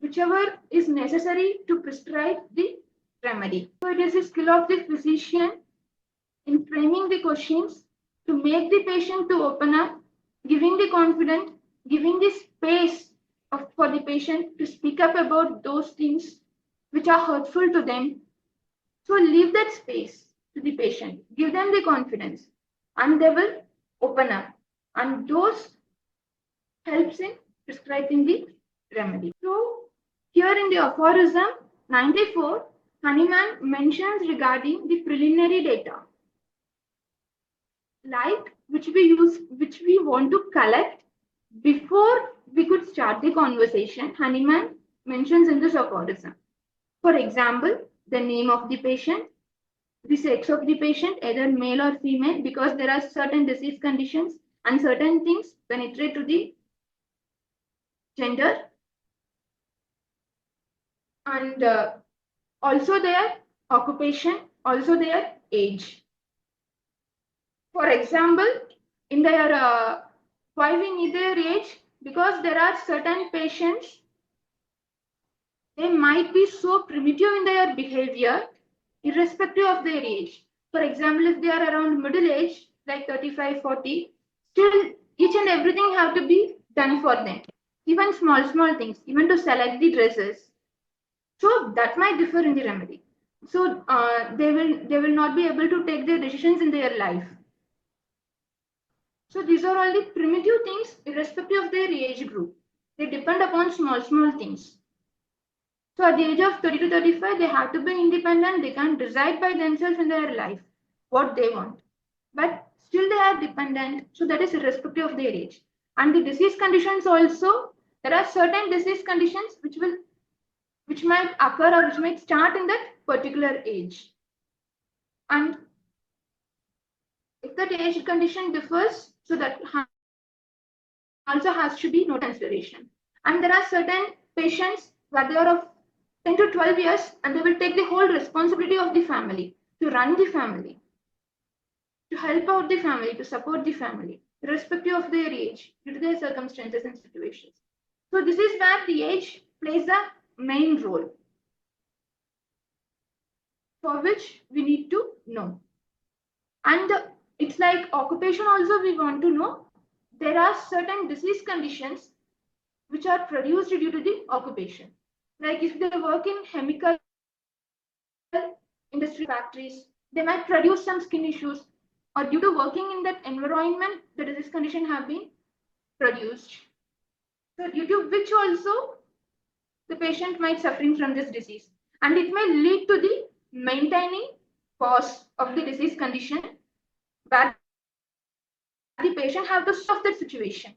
whichever is necessary to prescribe the remedy. So it is a skill of the physician in framing the questions to make the patient to open up, giving the confidence, giving the space for the patient to speak up about those things which are hurtful to them. So leave that space to the patient, give them the confidence, and they will open up. And those helps in prescribing the remedy. So here in the aphorism 94, Hahnemann mentions regarding the preliminary data, like which we want to collect before we could start the conversation. Hahnemann mentions in this aphorism. For example, the name of the patient, the sex of the patient, either male or female, because there are certain disease conditions and certain things penetrate to the gender, and also their occupation, also their age. For example, in their why we need their age? Because there are certain patients, they might be so primitive in their behavior irrespective of their age. For example, if they are around middle age, like 35, 40, still each and everything have to be done for them. Even small things, even to select the dresses. So that might differ in the remedy. So they will not be able to take their decisions in their life. So these are all the primitive things irrespective of their age group. They depend upon small things. So at the age of 30 to 35, they have to be independent. They can decide by themselves in their life what they want. But still they are dependent. So that is irrespective of their age. And the disease conditions also, there are certain disease conditions which might occur or which might start in that particular age. And if that age condition differs, so that also has to be no consideration. And there are certain patients where they are of 10 to 12 years and they will take the whole responsibility of the family, to run the family, to help out the family, to support the family, irrespective of their age, due to their circumstances and situations. So this is where the age plays a main role, for which we need to know. And it's like occupation also we want to know, there are certain disease conditions which are produced due to the occupation. Like if they work in chemical industry factories, they might produce some skin issues, or due to working in that environment, the disease condition have been produced. So due to which also the patient might suffering from this disease, and it may lead to the maintaining cause of the disease condition, where the patient have to solve that situation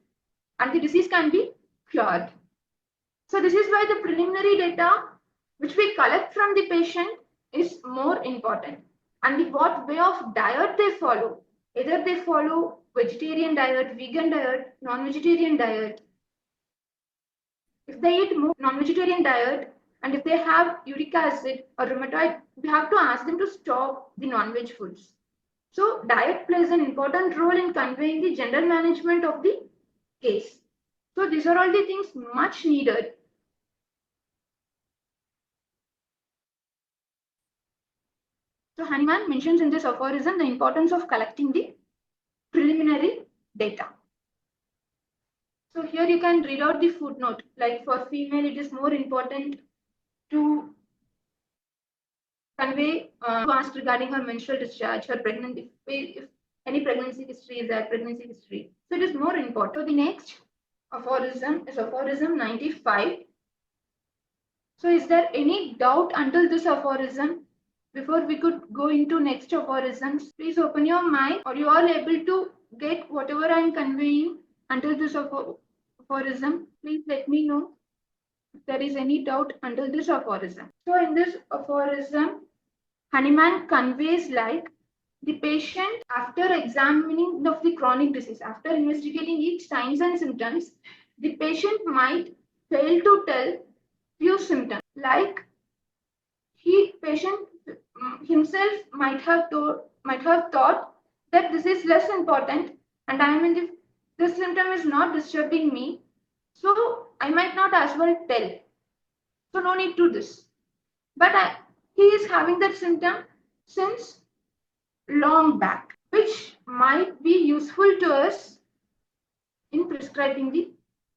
and the disease can be cured. So this is why the preliminary data which we collect from the patient is more important, and what way of diet they follow. Either they follow vegetarian diet, vegan diet, non-vegetarian diet. If they eat more non-vegetarian diet, and if they have uric acid or rheumatoid, we have to ask them to stop the non-veg foods. So diet plays an important role in conveying the general management of the case. So these are all the things much needed. So Hahnemann mentions in this aphorism the importance of collecting the preliminary data. So here you can read out the footnote. Like for female, it is more important to convey, to ask regarding her menstrual discharge, her pregnancy, if any pregnancy history is there, pregnancy history. So it is more important. So the next aphorism is aphorism 95. So is there any doubt until this aphorism? Before we could go into next aphorisms, please open your mind. Are you all able to get whatever I am conveying until this aphorism? Please let me know if there is any doubt until this aphorism. So in this aphorism, Hahnemann conveys like the patient, after examining of the chronic disease, after investigating each signs and symptoms, the patient might fail to tell few symptoms, like patient himself might have thought that this is less important and I am in this symptom is not disturbing me, so I might not as well tell. So no need to this. But he is having that symptom since long back, which might be useful to us in prescribing the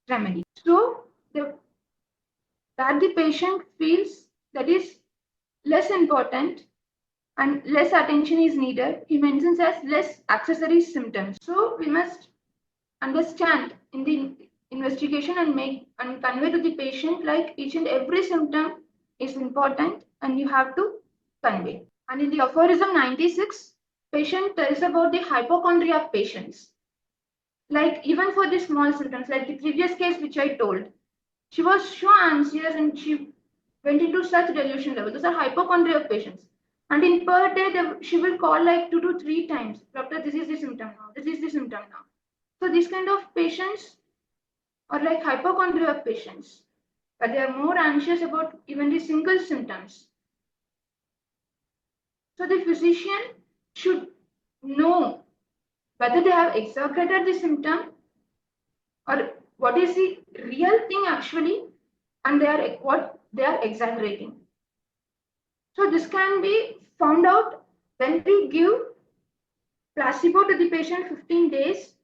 remedy. So that the patient feels that is less important and less attention is needed, he mentions as less accessory symptoms. So we must understand in the investigation and convey to the patient like each and every symptom is important and you have to convey. And in the aphorism 96, patient tells about the hypochondria of patients. Like even for the small symptoms, like the previous case which I told, she was so anxious and she went into such delusion level. Those are hypochondria of patients. And in per day, she will call like 2 to 3 times. Doctor, this is the symptom now. This is the symptom now. So these kind of patients are like hypochondria of patients. But they are more anxious about even the single symptoms. So the physician should know whether they have exaggerated the symptom or what is the real thing actually, and what they are exaggerating. So this can be found out when we give placebo to the patient 15 days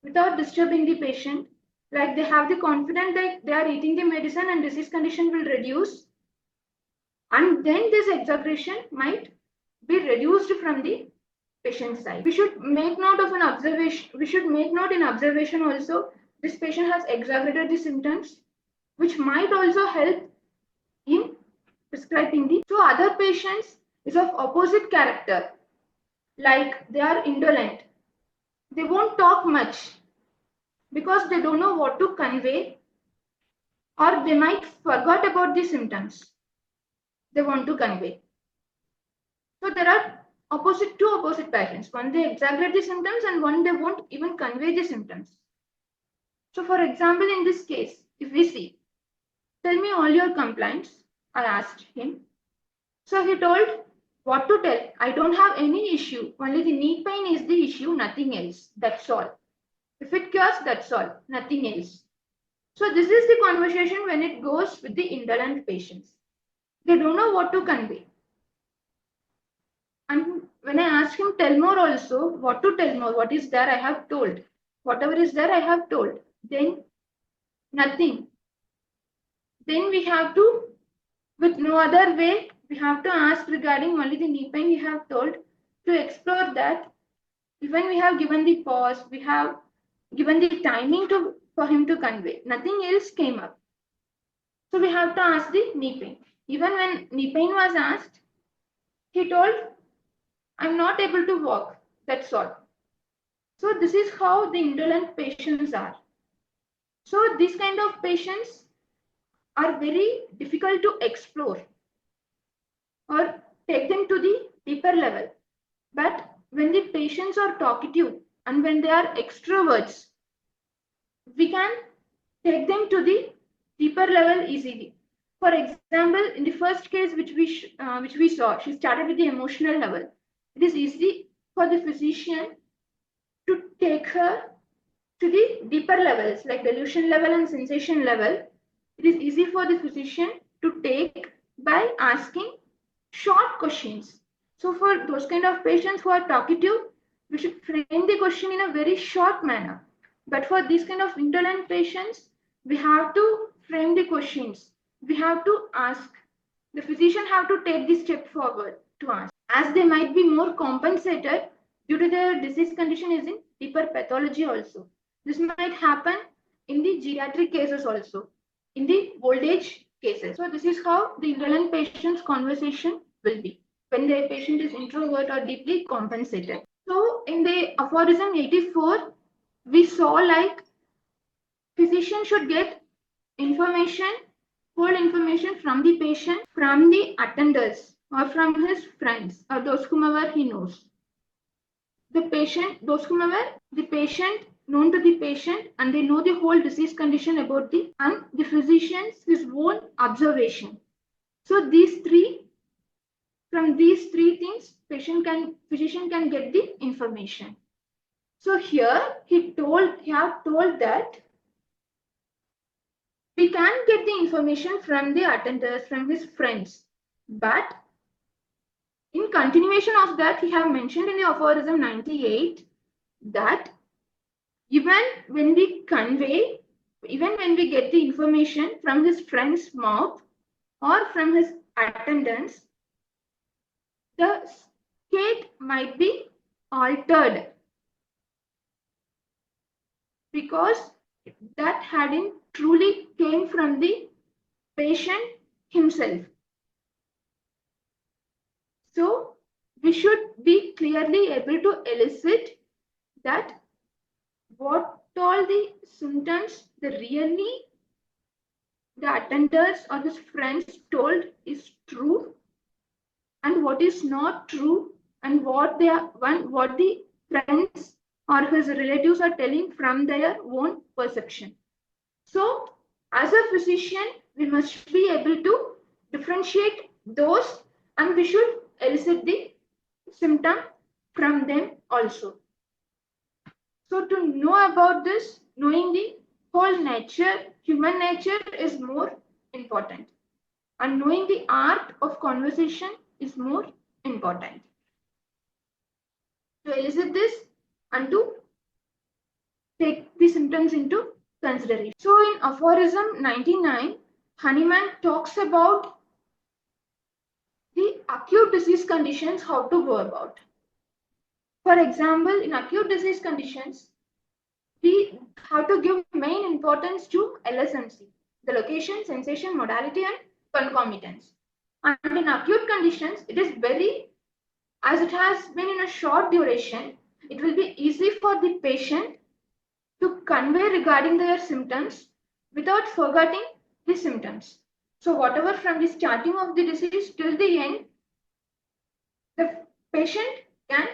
without disturbing the patient. Like they have the confidence that they are eating the medicine and disease condition will reduce. And then this exaggeration might be reduced from the patient side. We should make note of an observation. We should make note in observation also. This patient has exaggerated the symptoms, which might also help in prescribing the. So other patients is of opposite character, like they are indolent. They won't talk much because they don't know what to convey, or they might forget about the symptoms they want to convey. So there are two opposite patients. One they exaggerate the symptoms and one they won't even convey the symptoms. So for example, in this case, if we see, tell me all your complaints, I asked him. So he told what to tell. I don't have any issue. Only the knee pain is the issue, nothing else. That's all. If it cures, that's all, nothing else. So this is the conversation when it goes with the indolent patients. They don't know what to convey. And when I asked him, tell more also, what to tell more, what is there, I have told. Whatever is there, I have told. Then nothing. Then we have to, with no other way, we have to ask regarding only the knee pain we have told. To explore that, even we have given the pause, we have given the timing for him to convey. Nothing else came up. So we have to ask the knee pain. Even when knee pain was asked, he told, I'm not able to walk. That's all. So this is how the indolent patients are. So these kind of patients are very difficult to explore or take them to the deeper level. But when the patients are talkative and when they are extroverts, we can take them to the deeper level easily. For example, in the first case which we saw, she started with the emotional level. It is easy for the physician to take her to the deeper levels like delusion level and sensation level. It is easy for the physician to take by asking short questions. So for those kind of patients who are talkative, we should frame the question in a very short manner. But for these kind of indolent patients, we have to frame the questions. We have to ask. The physician have to take the step forward to ask. As they might be more compensated due to their disease condition is in deeper pathology also. This might happen in the geriatric cases also, in the old age cases. So this is how the indolent patient's conversation will be when the patient is introvert or deeply compensated. So in the aphorism 84, we saw like physician should get information, whole information from the patient, from the attenders or from his friends or those whomever he knows. The patient, those whomever the patient known to the patient and they know the whole disease condition about the physician's his own observation. So from these three things, physician can get the information. So here he have told that we can get the information from the attenders, from his friends, but in continuation of that, he have mentioned in the aphorism 98 that even when we get the information from his friend's mouth or from his attendants, the state might be altered because that hadn't truly came from the patient himself. So we should be clearly able to elicit that what all the symptoms the attenders or his friends told is true and what is not true and what the friends or his relatives are telling from their own perception. So as a physician, we must be able to differentiate those and we should elicit the symptom from them also. So to know about this, knowing the whole nature, human nature is more important. And knowing the art of conversation is more important. To elicit this and to take the symptoms into consideration. So in aphorism 99, Hahnemann talks about the acute disease conditions, how to go about. For example, in acute disease conditions, we have to give main importance to LSMC, the location, sensation, modality, and concomitants. And in acute conditions, it is as it has been in a short duration, it will be easy for the patient to convey regarding their symptoms without forgetting the symptoms. So whatever from the starting of the disease till the end, the patient can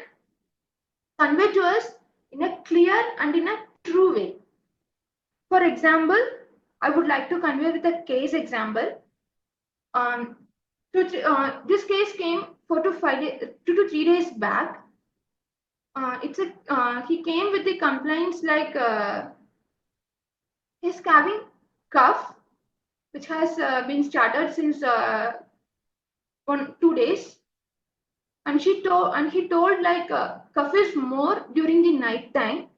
convey to us in a clear and in a true way. For example, I would like to convey with a case example. This case came 2 to 3 days back. He came with the complaints like he's having cough, which has been started since 2 days, and he told like cough is more during the night time,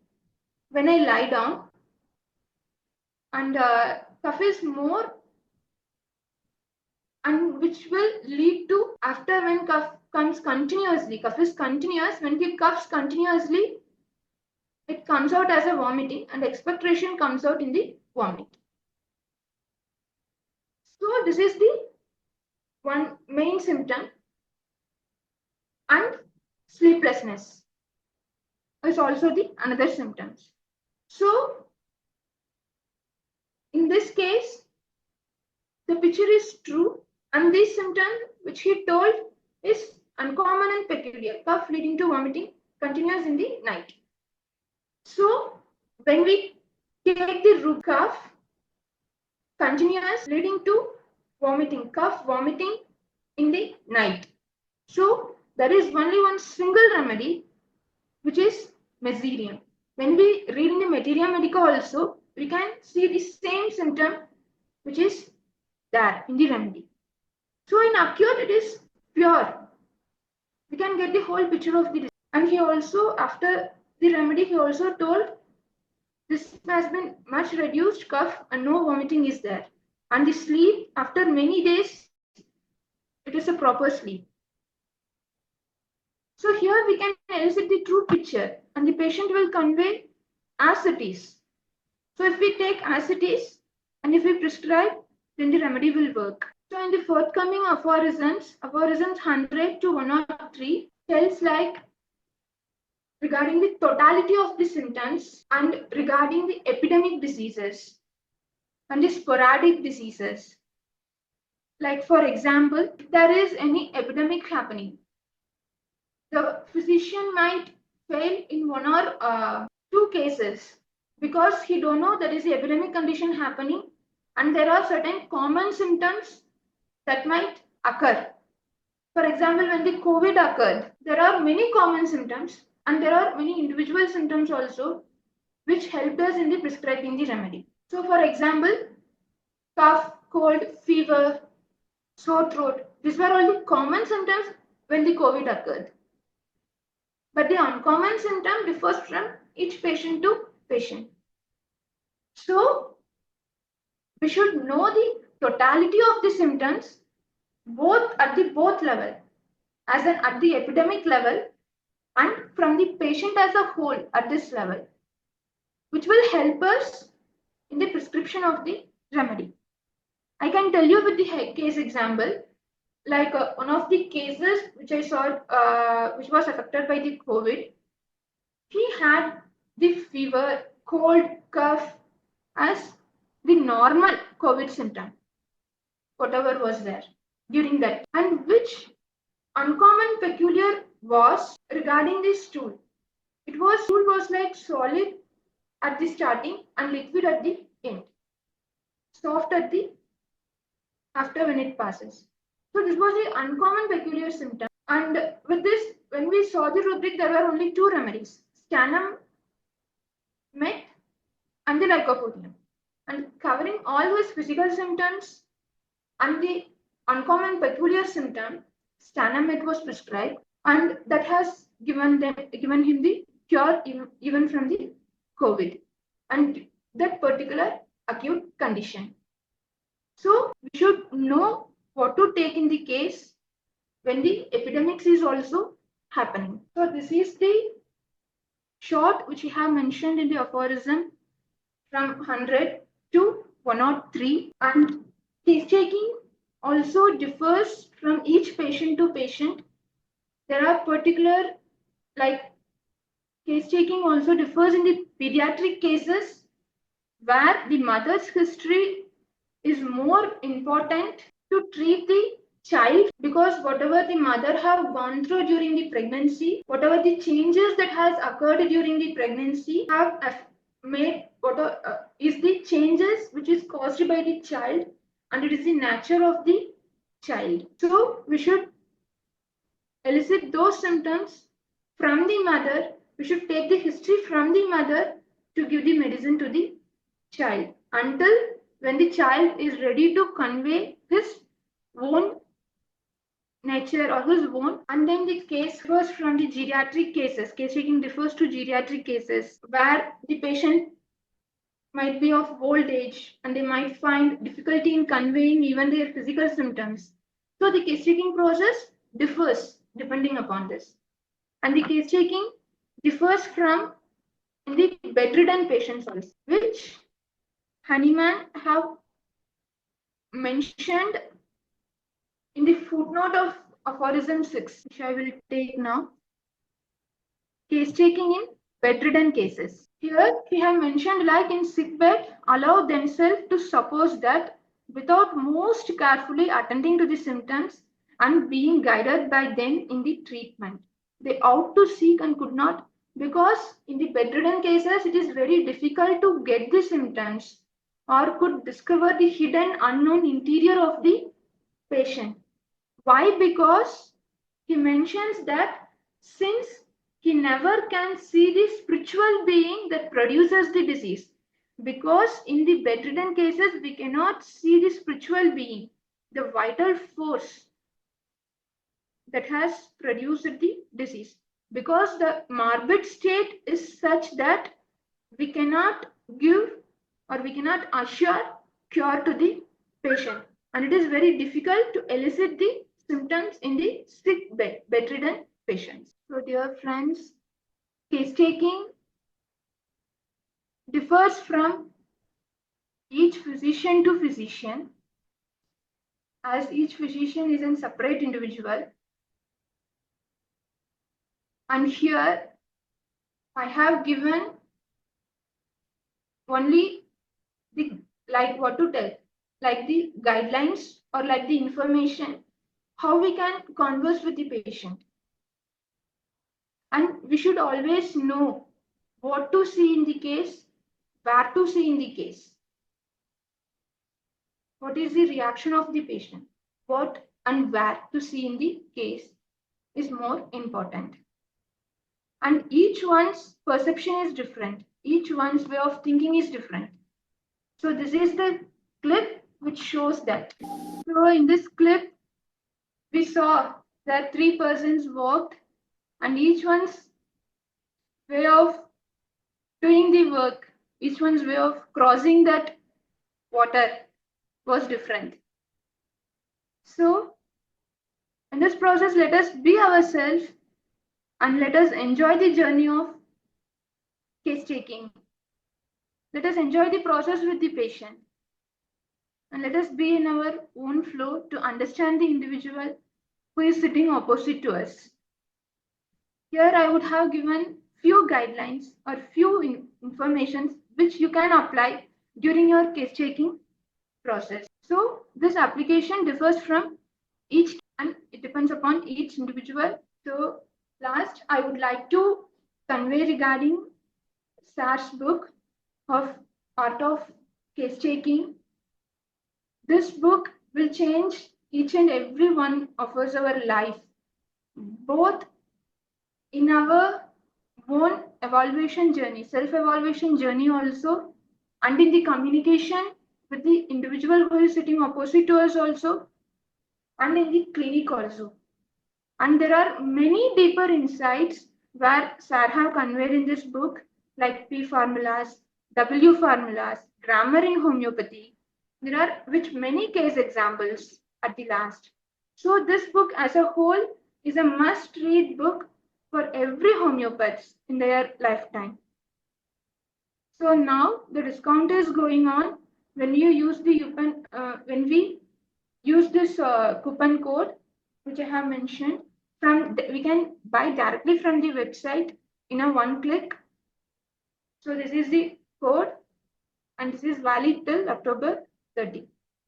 when I lie down, and cough is more, and which will lead to after when cough comes continuously. Cough is continuous. When he coughs continuously, it comes out as a vomiting, and expectoration comes out in the vomit. So this is the one main symptom. And sleeplessness is also the another symptoms. So in this case, the picture is true, and this symptom which he told is uncommon and peculiar. Cough leading to vomiting continues in the night. So when we take the root cough, continuous leading to vomiting, cough vomiting in the night. So there is only one single remedy, which is meserium. When we read in the Materia Medica also, we can see the same symptom which is there in the remedy. So in acute, it is pure. We can get the whole picture of the disease. And he also, after the remedy, he also told this has been much reduced cough and no vomiting is there. And the sleep, after many days, it is a proper sleep. So here we can elicit the true picture, and the patient will convey as it is. So if we take as it is, and if we prescribe, then the remedy will work. So in the forthcoming aphorisms 100 to 103 tells like regarding the totality of the symptoms and regarding the epidemic diseases and the sporadic diseases. Like for example, if there is any epidemic happening, the physician might fail in one or two cases because he don't know there is an epidemic condition happening, and there are certain common symptoms that might occur. For example, when the COVID occurred, there are many common symptoms and there are many individual symptoms also which helped us in the prescribing the remedy. So for example, cough, cold, fever, sore throat, these were all the common symptoms when the COVID occurred. But the uncommon symptom differs from each patient to patient. So we should know the totality of the symptoms both at the both level, as in at the epidemic level and from the patient as a whole at this level, which will help us in the prescription of the remedy. I can tell you with the case example, like one of the cases which I saw, which was affected by the COVID, he had the fever, cold, cough as the normal COVID symptom, whatever was there during that, and which uncommon peculiar was regarding the stool. Stool was like solid at the starting and liquid at the end, soft at the after when it passes. So this was the uncommon peculiar symptom. And with this, when we saw the rubric, there were only two remedies, stannum, met, and the lycopodium. And covering all these physical symptoms and the uncommon peculiar symptom, stannum met was prescribed, and that has given him the cure even from the COVID and that particular acute condition. So we should know what to take in the case when the epidemics is also happening. So this is the short which we have mentioned in the aphorism from 100 to 103, and case taking also differs from each patient to patient. There are particular, like case taking also differs in the pediatric cases where the mother's history is more important to treat the child, because whatever the mother have gone through during the pregnancy, whatever the changes that has occurred during the pregnancy have made is the changes which is caused by the child, and it is the nature of the child. So we should elicit those symptoms from the mother. We should take the history from the mother to give the medicine to the child until when the child is ready to convey his own nature nature or who's worn. And then the case differs from the geriatric cases. Case taking differs to geriatric cases where the patient might be of old age and they might find difficulty in conveying even their physical symptoms. So the case taking process differs depending upon this. And the case taking differs from the bedridden patients also, which Hahnemann have mentioned in the footnote of aphorism 6, which I will take now. Case taking in bedridden cases. Here we have mentioned, like in sick bed, allow themselves to suppose that without most carefully attending to the symptoms and being guided by them in the treatment. They ought to seek and could not, because in the bedridden cases it is very difficult to get the symptoms or could discover the hidden unknown interior of the patient. Why? Because he mentions that since he never can see the spiritual being that produces the disease, because in the bedridden cases we cannot see the spiritual being, the vital force that has produced the disease, because the morbid state is such that we cannot give or we cannot assure cure to the patient, and it is very difficult to elicit the symptoms in the sick bedridden patients. So dear friends, case taking differs from each physician to physician, as each physician is a separate individual. And here I have given only the, like what to tell, like the guidelines or like the information, how we can converse with the patient. And we should always know what to see in the case, where to see in the case. What is the reaction of the patient? What and where to see in the case is more important. And each one's perception is different. Each one's way of thinking is different. So this is the clip which shows that. So in this clip, we saw that 3 persons walked and each one's way of doing the work, each one's way of crossing that water was different. So in this process, let us be ourselves and let us enjoy the journey of case taking. Let us enjoy the process with the patient. And let us be in our own flow to understand the individual who is sitting opposite to us. Here I would have given few guidelines or few informations which you can apply during your case taking process. So this application differs from each and it depends upon each individual. So last, I would like to convey regarding Sir's book of Art of Case Taking. This book will change each and every one of us our life, both in our own evaluation journey, self-evaluation journey also, and in the communication with the individual who is sitting opposite to us also, and in the clinic also. And there are many deeper insights where Sir have conveyed in this book, like P formulas, W formulas, grammar in homeopathy. There are which many case examples at the last. So this book as a whole is a must-read book for every homeopath in their lifetime. So now the discount is going on when you use the when we use this coupon code which I have mentioned. We can buy directly from the website in a one click. So this is the code and this is valid till October 30.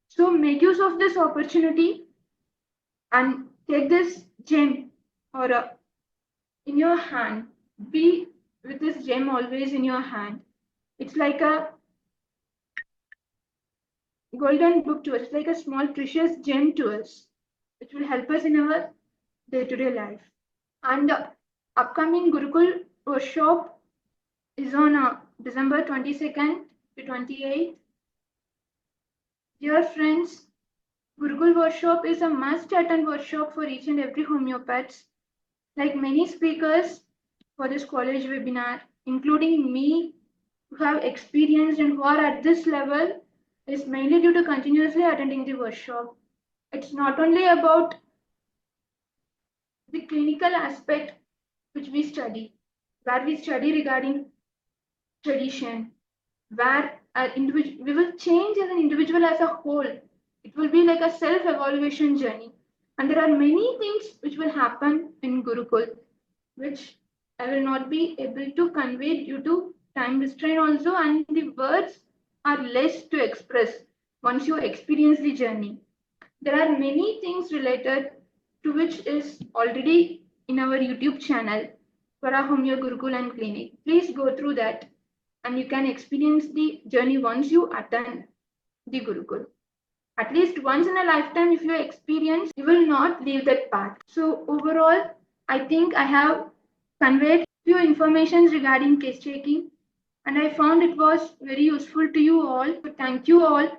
So make use of this opportunity and take this gem or in your hand. Be with this gem always in your hand. It's like a golden book to us. It's like a small precious gem to us, which will help us in our day-to-day life. And the upcoming Gurukul workshop is on December 22nd to 28th. Dear friends, Gurukul workshop is a must-attend workshop for each and every homeopaths. Like many speakers for this college webinar, including me, who have experienced and who are at this level, is mainly due to continuously attending the workshop. It's not only about the clinical aspect which we study, where we study regarding tradition, where we will change as an individual as a whole. It will be like a self-evaluation journey. And there are many things which will happen in Gurukul, which I will not be able to convey due to time restraint also, and the words are less to express once you experience the journey. There are many things related to which is already in our YouTube channel, Swara Homeo Gurukul and Clinic. Please go through that and you can experience the journey once you attend the Gurukul. At least once in a lifetime, if you experience, you will not leave that path. So overall, I think I have conveyed few informations regarding case taking, and I found it was very useful to you all. So thank you all